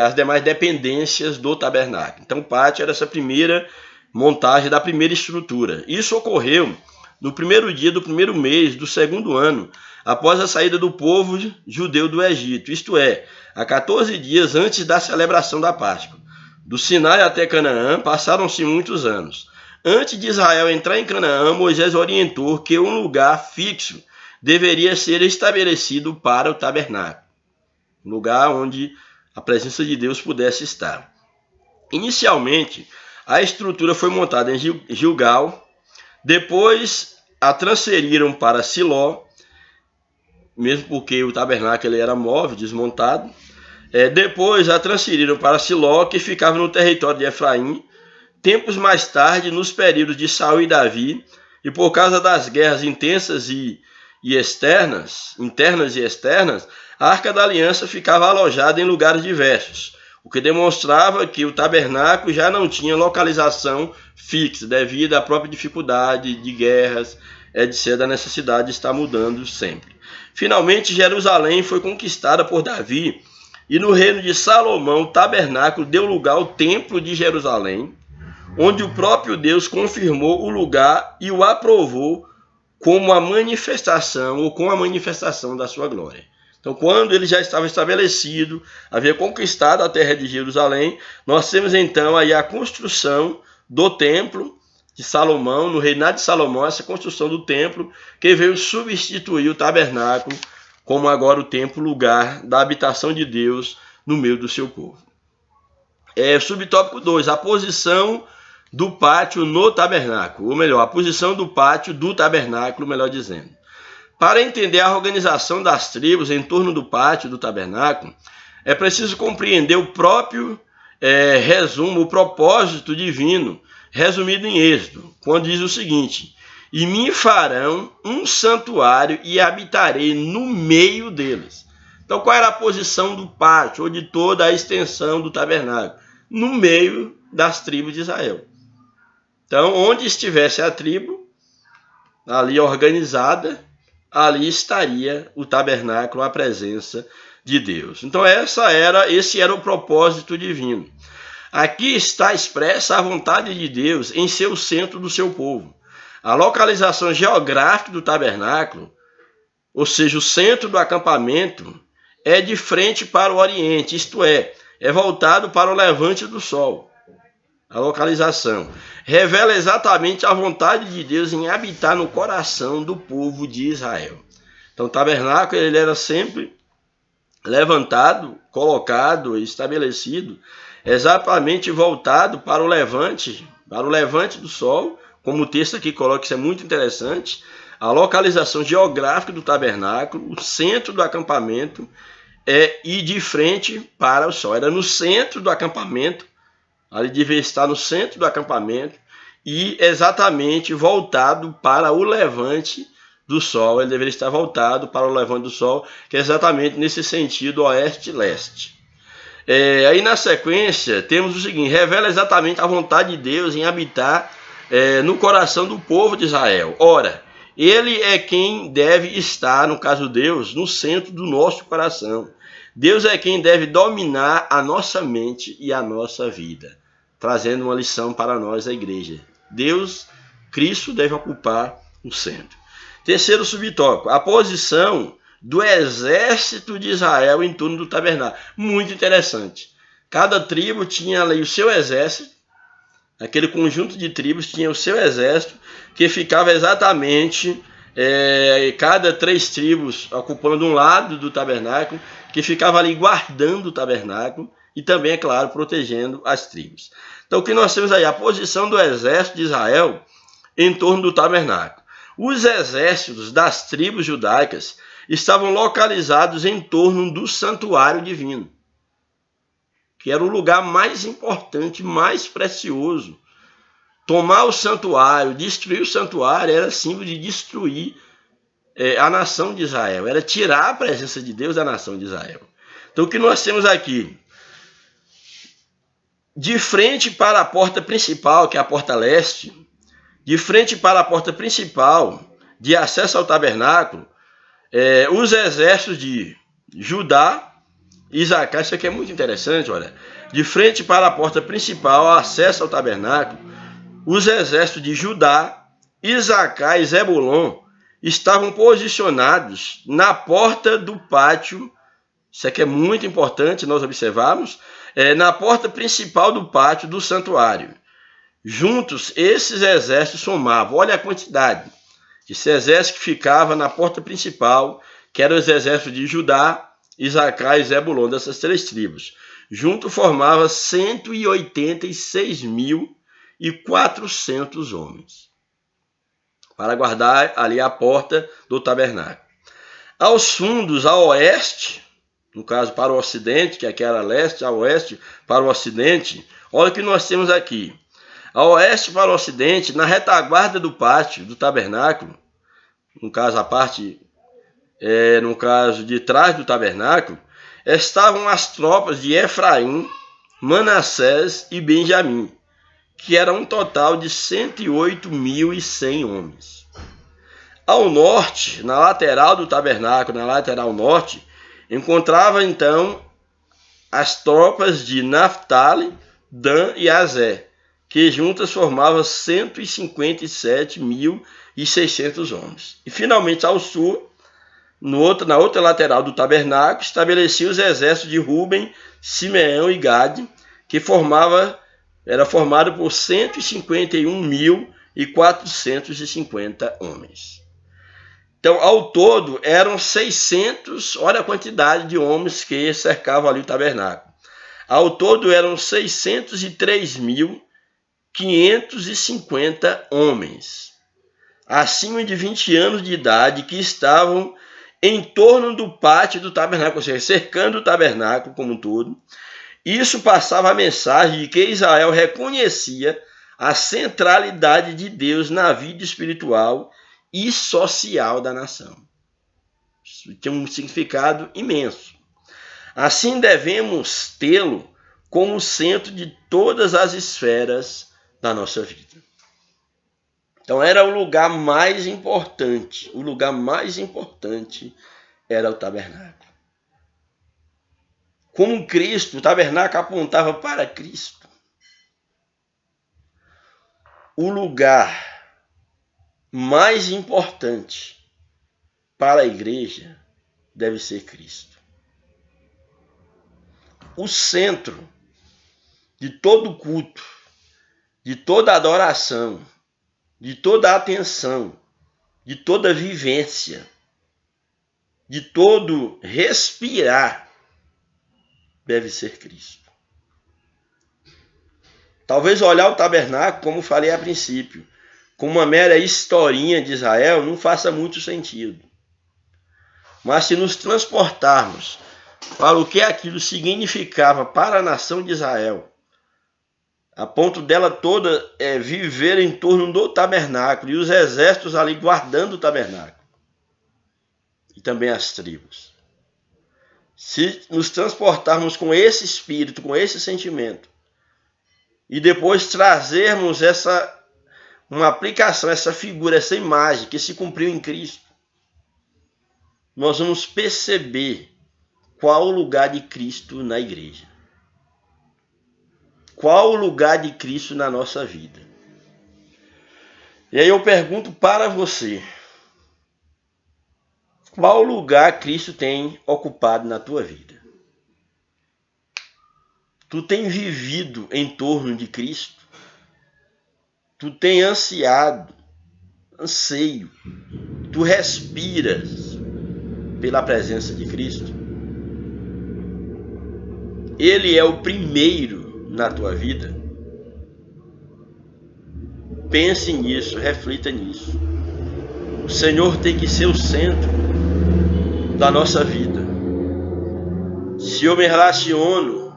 as demais dependências do tabernáculo. Então o pátio era essa primeira montagem da primeira estrutura. Isso ocorreu no primeiro dia do primeiro mês do segundo ano, após a saída do povo judeu do Egito, isto é, a 14 dias antes da celebração da Páscoa. Do Sinai até Canaã passaram-se muitos anos. Antes de Israel entrar em Canaã, Moisés orientou que um lugar fixo deveria ser estabelecido para o tabernáculo, lugar onde a presença de Deus pudesse estar. Inicialmente, a estrutura foi montada em Gilgal, depois a transferiram para Siló, mesmo porque o tabernáculo ele era móvel, desmontado. Depois a transferiram para Siló, que ficava no território de Efraim. Tempos mais tarde, nos períodos de Saul e Davi, e por causa das guerras intensas internas e externas, a Arca da Aliança ficava alojada em lugares diversos, o que demonstrava que o tabernáculo já não tinha localização fixa, devido à própria dificuldade de guerras, etc., da necessidade de estar mudando sempre. Finalmente, Jerusalém foi conquistada por Davi E no reino de Salomão, o tabernáculo deu lugar ao templo de Jerusalém, onde o próprio Deus confirmou o lugar e o aprovou como a manifestação ou com a manifestação da sua glória. Então, quando ele já estava estabelecido, havia conquistado a terra de Jerusalém, nós temos então aí a construção do templo de Salomão, no reinado de Salomão, essa construção do templo que veio substituir o tabernáculo como agora o templo, lugar da habitação de Deus no meio do seu povo. Subtópico 2, a posição do pátio no tabernáculo, ou melhor, a posição do pátio do tabernáculo, melhor dizendo. Para entender a organização das tribos em torno do pátio do tabernáculo, é preciso compreender o próprio resumo, o propósito divino, resumido em Êxodo, quando diz o seguinte: e me farão um santuário e habitarei no meio deles. Então, qual era a posição do pátio, ou de toda a extensão do tabernáculo? No meio das tribos de Israel. Então, onde estivesse a tribo, ali organizada, ali estaria o tabernáculo, a presença de Deus. Então, esse era o propósito divino. Aqui está expressa a vontade de Deus em ser o centro do seu povo. A localização geográfica do tabernáculo, ou seja, o centro do acampamento, é de frente para o oriente, isto é voltado para o levante do sol. A localização revela exatamente a vontade de Deus em habitar no coração do povo de Israel. Então, o tabernáculo ele era sempre levantado, colocado, estabelecido, exatamente voltado para o levante do sol, como o texto aqui coloca, isso é muito interessante. A localização geográfica do tabernáculo, o centro do acampamento, e de frente para o sol. Era no centro do acampamento, ali devia estar no centro do acampamento, e exatamente voltado para o levante do sol. Ele deveria estar voltado para o levante do sol, que é exatamente nesse sentido oeste-leste. Aí na sequência temos o seguinte: revela exatamente a vontade de Deus em habitar no coração do povo de Israel. Ora, ele é quem deve estar, no caso Deus, no centro do nosso coração. Deus é quem deve dominar a nossa mente e a nossa vida, trazendo uma lição para nós, a igreja. Deus, Cristo, deve ocupar o centro. Terceiro subtópico, a posição do exército de Israel em torno do tabernáculo. Muito interessante. Cada tribo tinha ali o seu exército, aquele conjunto de tribos tinha o seu exército, que ficava exatamente, cada 3 tribos ocupando um lado do tabernáculo, que ficava ali guardando o tabernáculo e também, é claro, protegendo as tribos. Então, o que nós temos aí? A posição do exército de Israel em torno do tabernáculo. Os exércitos das tribos judaicas estavam localizados em torno do santuário divino, que era o lugar mais importante, mais precioso. Tomar o santuário, destruir o santuário, era símbolo de destruir a nação de Israel, era tirar a presença de Deus da nação de Israel. Então, o que nós temos aqui? De frente para a porta principal, que é a porta leste, de frente para a porta principal de acesso ao tabernáculo, os exércitos de Judá e Isacar, isso aqui é muito interessante, olha. De frente para a porta principal, acesso ao tabernáculo, os exércitos de Judá, Isacar e Zebulon estavam posicionados na porta do pátio. Isso aqui é muito importante nós observarmos, na porta principal do pátio do santuário. Juntos, esses exércitos somavam, olha a quantidade. Esse exército que ficava na porta principal, que era os exércitos de Judá, Isacar e Zebulon, dessas 3 tribos. Junto formava 186.400 homens, para guardar ali a porta do tabernáculo. Aos fundos, a oeste, no caso para o ocidente, que aqui era leste, a oeste para o ocidente, olha o que nós temos aqui. A oeste para o ocidente, na retaguarda do pátio do tabernáculo, no caso a parte, no caso de trás do tabernáculo, estavam as tropas de Efraim, Manassés e Benjamim, que era um total de 108.100 homens. Ao norte, na lateral do tabernáculo, na lateral norte, encontrava então as tropas de Naphtali, Dan e Aser, que juntas formavam 157.600 homens. E finalmente ao sul, na outra lateral do tabernáculo, estabelecia os exércitos de Ruben, Simeão e Gade, que era formado por 151.450 homens. Então, ao todo, eram 600, olha a quantidade de homens que cercavam ali o tabernáculo. Ao todo, eram 603.550 homens, acima de 20 anos de idade, que estavam em torno do pátio do tabernáculo, ou seja, cercando o tabernáculo como um todo. Isso passava a mensagem de que Israel reconhecia a centralidade de Deus na vida espiritual e social da nação. Isso tem um significado imenso. Assim devemos tê-lo como centro de todas as esferas da nossa vida. Então era o lugar mais importante. O lugar mais importante era o tabernáculo. Como Cristo, o tabernáculo apontava para Cristo. O lugar mais importante para a igreja deve ser Cristo. O centro de todo culto, de toda adoração, de toda atenção, de toda vivência, de todo respirar, deve ser Cristo. Talvez olhar o tabernáculo, como falei a princípio, como uma mera historinha de Israel, não faça muito sentido. Mas se nos transportarmos para o que aquilo significava para a nação de Israel, a ponto dela toda viver em torno do tabernáculo e os exércitos ali guardando o tabernáculo, e também as tribos. Se nos transportarmos com esse espírito, com esse sentimento, e depois trazermos uma aplicação, essa figura, essa imagem que se cumpriu em Cristo, nós vamos perceber qual o lugar de Cristo na igreja. Qual o lugar de Cristo na nossa vida? E aí eu pergunto para você, qual lugar Cristo tem ocupado na tua vida? Tu tem vivido em torno de Cristo? Tu tem anseio, tu respiras pela presença de Cristo? Ele é o primeiro na tua vida? Pense nisso, reflita nisso. O Senhor tem que ser o centro da nossa vida. Se eu me relaciono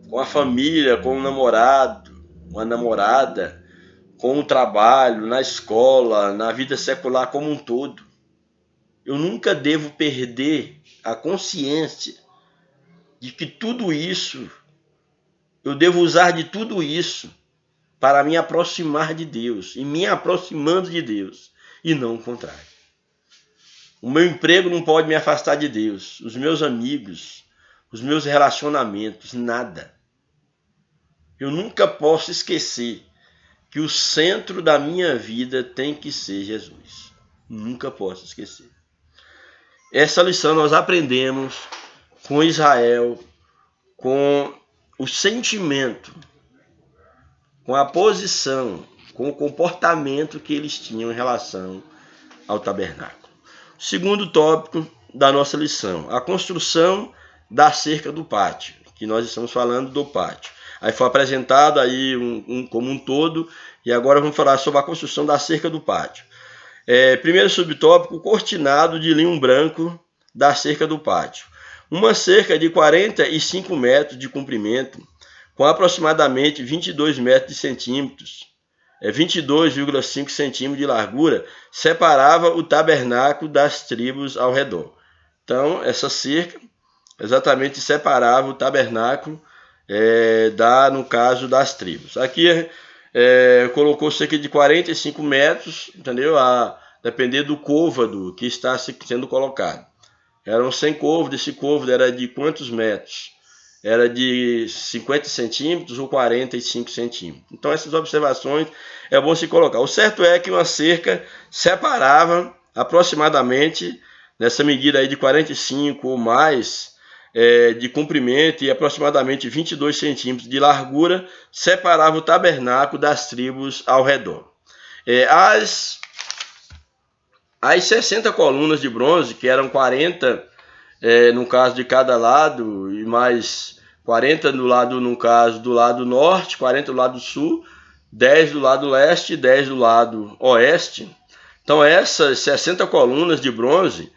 com a família, com o namorado, uma namorada, com o trabalho, na escola, na vida secular como um todo, eu nunca devo perder a consciência de que tudo isso, eu devo usar de tudo isso para me aproximar de Deus, e me aproximando de Deus, e não o contrário. O meu emprego não pode me afastar de Deus, os meus amigos, os meus relacionamentos, nada. Eu nunca posso esquecer que o centro da minha vida tem que ser Jesus. Nunca posso esquecer. Essa lição nós aprendemos com Israel, com o sentimento, com a posição, com o comportamento que eles tinham em relação ao tabernáculo. Segundo tópico da nossa lição, a construção da cerca do pátio, que nós estamos falando do pátio. Aí foi apresentado aí como um todo, e agora vamos falar sobre a construção da cerca do pátio. Primeiro subtópico, o cortinado de linho branco da cerca do pátio. Uma cerca de 45 metros de comprimento, com aproximadamente 22 metros de centímetros, 22,5 centímetros de largura, separava o tabernáculo das tribos ao redor. Então, essa cerca exatamente separava o tabernáculo no caso das tribos. Aqui colocou cerca de 45 metros, entendeu? A depender do côvado que está sendo colocado. Eram 100 côvados, esse côvado era de quantos metros? Era de 50 centímetros ou 45 centímetros. Então essas observações é bom se colocar. O certo é que uma cerca separava aproximadamente, nessa medida aí de 45 ou mais de comprimento e aproximadamente 22 centímetros de largura, separava o tabernáculo das tribos ao redor. As 60 colunas de bronze, que eram 40 no caso de cada lado, e mais 40 do lado, no caso do lado norte, 40 do lado sul, 10 do lado leste e 10 do lado oeste. Então essas 60 colunas de bronze,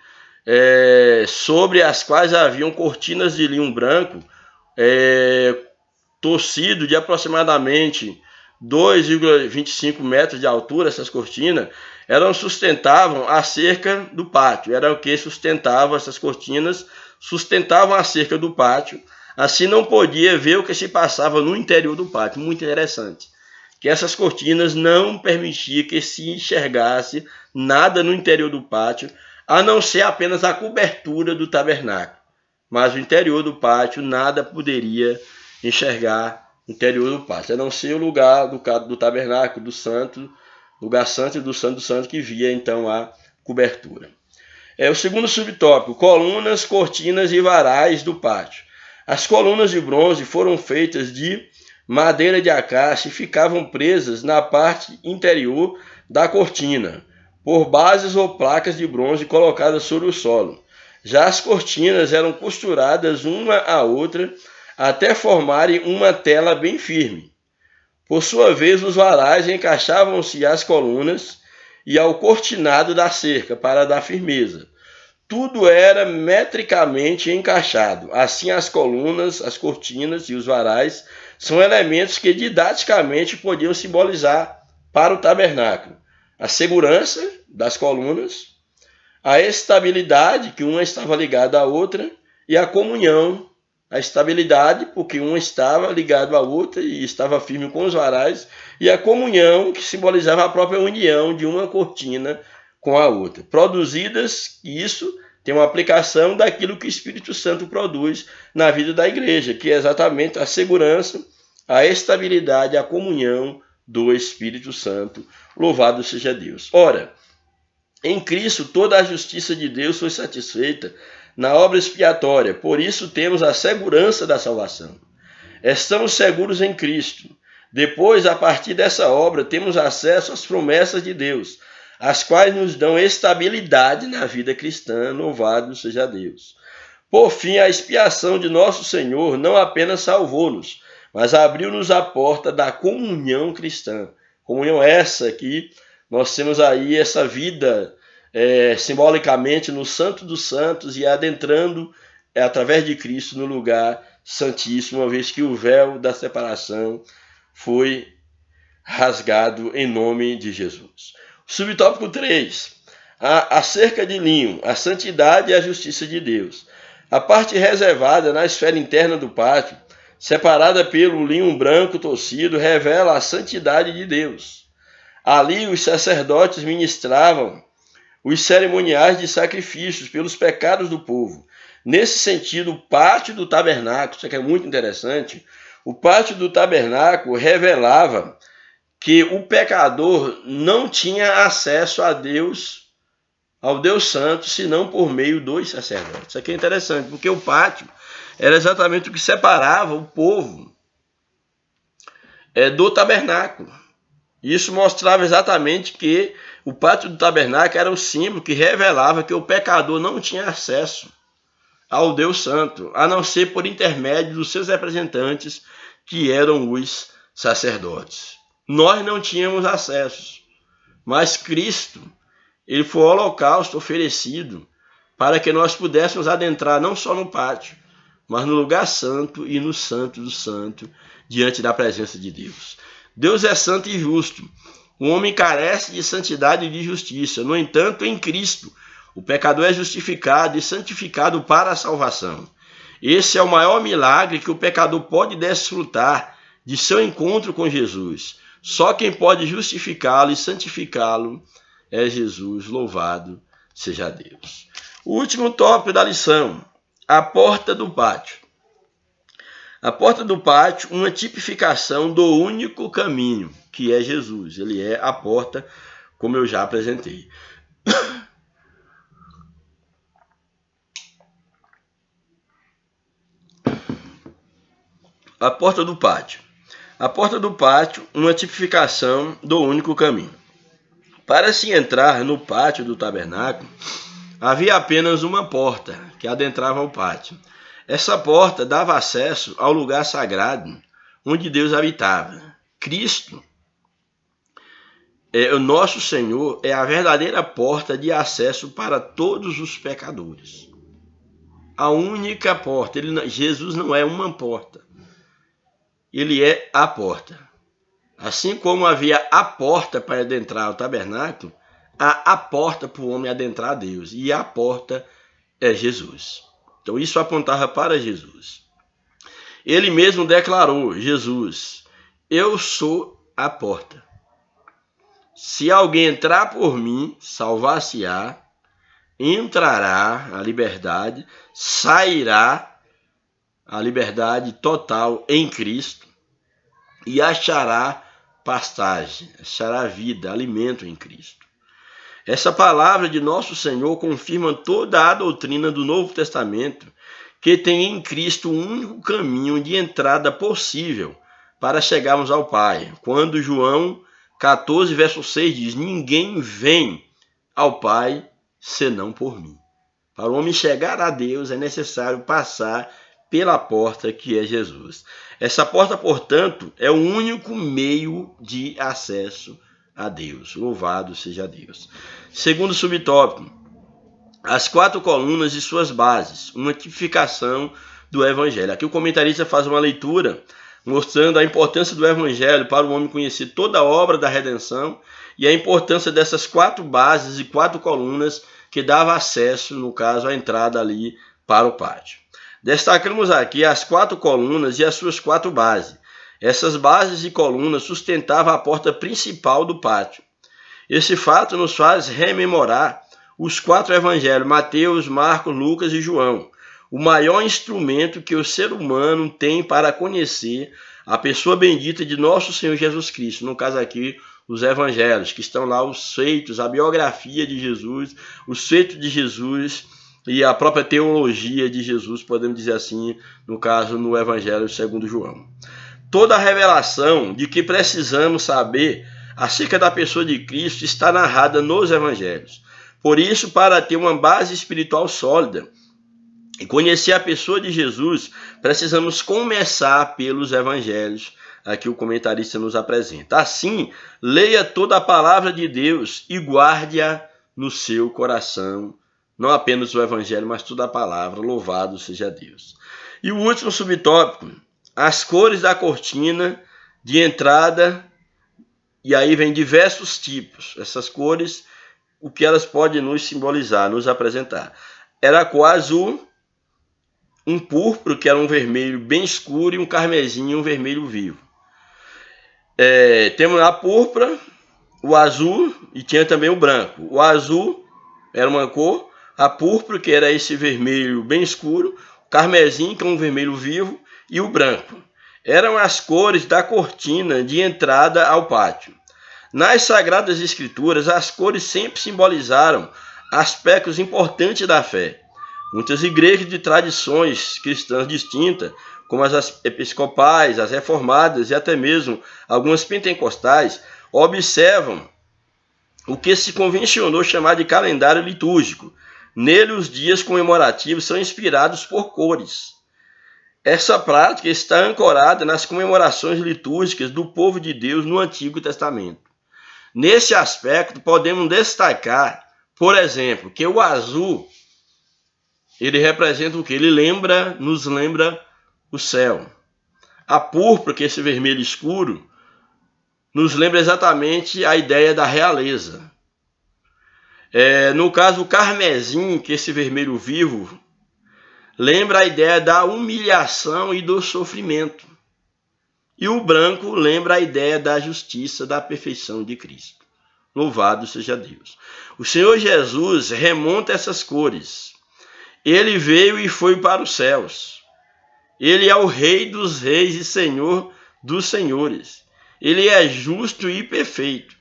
sobre as quais haviam cortinas de linho branco, torcido de aproximadamente 2,25 metros de altura, essas cortinas, sustentavam a cerca do pátio. Era o que sustentava essas cortinas, sustentavam a cerca do pátio. Assim não podia ver o que se passava no interior do pátio. Muito interessante. Que essas cortinas não permitiam que se enxergasse nada no interior do pátio, a não ser apenas a cobertura do tabernáculo. Mas o interior do pátio nada poderia enxergar no interior do pátio, a não ser o lugar do tabernáculo, do santo, lugar santo e do santo que via então a cobertura. O segundo subtópico, colunas, cortinas e varais do pátio. As colunas de bronze foram feitas de madeira de acácia e ficavam presas na parte interior da cortina, por bases ou placas de bronze colocadas sobre o solo. Já as cortinas eram costuradas uma à outra até formarem uma tela bem firme. Por sua vez, os varais encaixavam-se às colunas e ao cortinado da cerca para dar firmeza. Tudo era metricamente encaixado. Assim, as colunas, as cortinas e os varais são elementos que didaticamente podiam simbolizar para o tabernáculo a segurança das colunas, a estabilidade, que uma estava ligada à outra, e a comunhão, a estabilidade, porque uma estava ligada à outra e estava firme com os varais, e a comunhão, que simbolizava a própria união de uma cortina com a outra. Produzidas, isso tem uma aplicação daquilo que o Espírito Santo produz na vida da igreja, que é exatamente a segurança, a estabilidade, a comunhão do Espírito Santo. Louvado seja Deus. Ora, em Cristo toda a justiça de Deus foi satisfeita na obra expiatória, por isso temos a segurança da salvação. Estamos seguros em Cristo. Depois, a partir dessa obra, temos acesso às promessas de Deus, as quais nos dão estabilidade na vida cristã. Louvado seja Deus. Por fim, a expiação de nosso Senhor não apenas salvou-nos, mas abriu-nos a porta da comunhão cristã. Comunhão essa que nós temos aí, essa vida simbolicamente no Santo dos Santos e adentrando através de Cristo no lugar santíssimo, uma vez que o véu da separação foi rasgado em nome de Jesus. Subtópico 3. A cerca de linho, a santidade e a justiça de Deus. A parte reservada na esfera interna do pátio, separada pelo linho branco torcido, revela a santidade de Deus. Ali os sacerdotes ministravam os cerimoniais de sacrifícios pelos pecados do povo. Nesse sentido, o pátio do tabernáculo, isso aqui é muito interessante, o pátio do tabernáculo revelava que o pecador não tinha acesso a Deus, ao Deus Santo, senão por meio dos sacerdotes. Isso aqui é interessante, porque o pátio era exatamente o que separava o povo do tabernáculo. Isso mostrava exatamente que o pátio do tabernáculo era o símbolo que revelava que o pecador não tinha acesso ao Deus Santo, a não ser por intermédio dos seus representantes, que eram os sacerdotes. Nós não tínhamos acesso, mas Cristo, ele foi o holocausto oferecido para que nós pudéssemos adentrar não só no pátio, mas no lugar santo e no santo do santo, diante da presença de Deus. Deus é santo e justo. O homem carece de santidade e de justiça. No entanto, em Cristo, o pecador é justificado e santificado para a salvação. Esse é o maior milagre que o pecador pode desfrutar de seu encontro com Jesus. Só quem pode justificá-lo e santificá-lo é Jesus. Louvado seja Deus. O último tópico da lição, a porta do pátio. A porta do pátio, uma tipificação do único caminho, que é Jesus. Ele é a porta, como eu já apresentei. A porta do pátio. A porta do pátio, uma tipificação do único caminho. Para se entrar no pátio do tabernáculo, havia apenas uma porta que adentrava o pátio. Essa porta dava acesso ao lugar sagrado onde Deus habitava. Cristo, o nosso Senhor, é a verdadeira porta de acesso para todos os pecadores. A única porta. Jesus não é uma porta. Ele é a porta. Assim como havia a porta para adentrar o tabernáculo, há a porta para o homem adentrar a Deus. E a porta é Jesus. Então isso apontava para Jesus. Ele mesmo declarou, Jesus, eu sou a porta. Se alguém entrar por mim, salvar-se-á, entrará a liberdade, sairá a liberdade total em Cristo e achará pastagem, achará vida, alimento em Cristo. Essa palavra de nosso Senhor confirma toda a doutrina do Novo Testamento, que tem em Cristo o único caminho de entrada possível para chegarmos ao Pai. Quando João 14, verso 6 diz, ninguém vem ao Pai senão por mim. Para o homem chegar a Deus é necessário passar pela porta que é Jesus. Essa porta, portanto, é o único meio de acesso a Deus. Louvado seja Deus. Segundo subtópico, as 4 colunas e suas bases, uma tipificação do Evangelho. Aqui o comentarista faz uma leitura mostrando a importância do Evangelho para o homem conhecer toda a obra da redenção e a importância dessas 4 bases e 4 colunas que dava acesso, no caso, à entrada ali para o pátio. Destacamos aqui as 4 colunas e as suas 4 bases. Essas bases e colunas sustentavam a porta principal do pátio. Esse fato nos faz rememorar os 4 evangelhos, Mateus, Marcos, Lucas e João. O maior instrumento que o ser humano tem para conhecer a pessoa bendita de nosso Senhor Jesus Cristo. No caso aqui, os evangelhos, que estão lá os feitos, a biografia de Jesus, os feitos de Jesus e a própria teologia de Jesus, podemos dizer assim, no caso, no evangelho segundo João. Toda a revelação de que precisamos saber acerca da pessoa de Cristo está narrada nos evangelhos. Por isso, para ter uma base espiritual sólida e conhecer a pessoa de Jesus, precisamos começar pelos evangelhos. Aqui o comentarista nos apresenta. Assim, leia toda a palavra de Deus e guarde-a no seu coração. Não apenas o evangelho, mas toda a palavra. Louvado seja Deus. E o último subtópico, as cores da cortina de entrada, e aí vem diversos tipos. Essas cores, o que elas podem nos simbolizar, nos apresentar. Era a cor azul, um púrpura, que era um vermelho bem escuro, e um carmesim e um vermelho vivo. Temos a púrpura, o azul e tinha também o branco. O azul era uma cor, a púrpura, que era esse vermelho bem escuro, o carmesim, que é um vermelho vivo, e o branco. Eram as cores da cortina de entrada ao pátio. Nas Sagradas Escrituras, as cores sempre simbolizaram aspectos importantes da fé. Muitas igrejas de tradições cristãs distintas, como as episcopais, as reformadas e até mesmo algumas pentecostais, observam o que se convencionou chamar de calendário litúrgico. Nele, os dias comemorativos são inspirados por cores. Essa prática está ancorada nas comemorações litúrgicas do povo de Deus no Antigo Testamento. Nesse aspecto, podemos destacar, por exemplo, que o azul, ele representa o que? Ele nos lembra o céu. A púrpura, que é esse vermelho escuro, nos lembra exatamente a ideia da realeza. No caso, o carmesim, que é esse vermelho vivo, lembra a ideia da humilhação e do sofrimento. E o branco lembra a ideia da justiça, da perfeição de Cristo. Louvado seja Deus. O Senhor Jesus remonta essas cores Ele veio e foi para os céus. Ele é o Rei dos reis e Senhor dos senhores. Ele é justo e perfeito.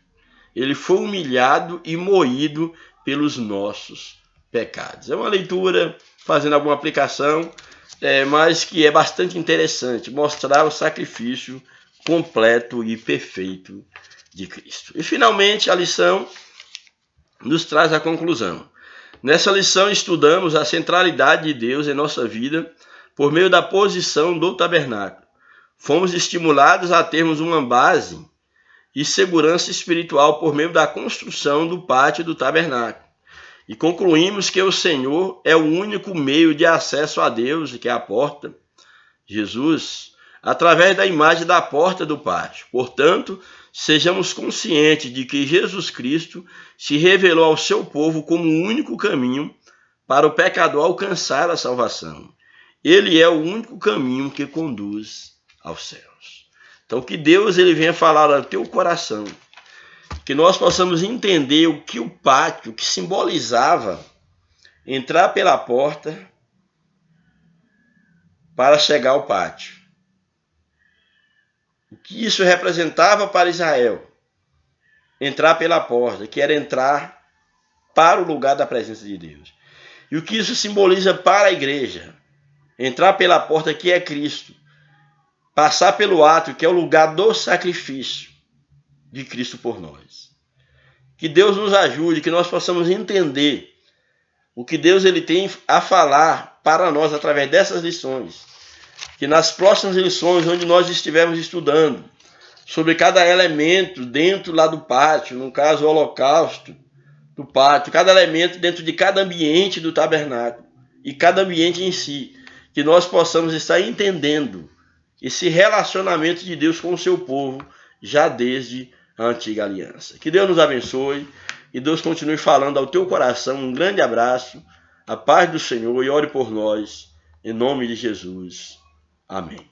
Ele foi humilhado e moído pelos nossos pecados. É uma leitura fazendo alguma aplicação, mas que é bastante interessante, mostrar o sacrifício completo e perfeito de Cristo. E finalmente a lição nos traz a conclusão. Nessa lição estudamos a centralidade de Deus em nossa vida por meio da posição do tabernáculo. Fomos estimulados a termos uma base e segurança espiritual por meio da construção do pátio do tabernáculo. E concluímos que o Senhor é o único meio de acesso a Deus, que é a porta, Jesus, através da imagem da porta do pátio. Portanto, sejamos conscientes de que Jesus Cristo se revelou ao seu povo como o único caminho para o pecador alcançar a salvação. Ele é o único caminho que conduz aos céus. Então, que Deus venha falar ao teu coração, que nós possamos entender o que o pátio, que simbolizava entrar pela porta para chegar ao pátio. O que isso representava para Israel, entrar pela porta, que era entrar para o lugar da presença de Deus. E o que isso simboliza para a igreja, entrar pela porta, que é Cristo, passar pelo átrio, que é o lugar do sacrifício de Cristo por nós. Que Deus nos ajude, que nós possamos entender o que Deus tem a falar para nós através dessas lições. Que nas próximas lições, onde nós estivermos estudando sobre cada elemento dentro lá do pátio, no caso o holocausto do pátio, cada elemento dentro de cada ambiente do tabernáculo e cada ambiente em si, que nós possamos estar entendendo esse relacionamento de Deus com o seu povo já desde a antiga aliança. Que Deus nos abençoe e Deus continue falando ao teu coração. Um grande abraço, a paz do Senhor, e ore por nós, em nome de Jesus. Amém.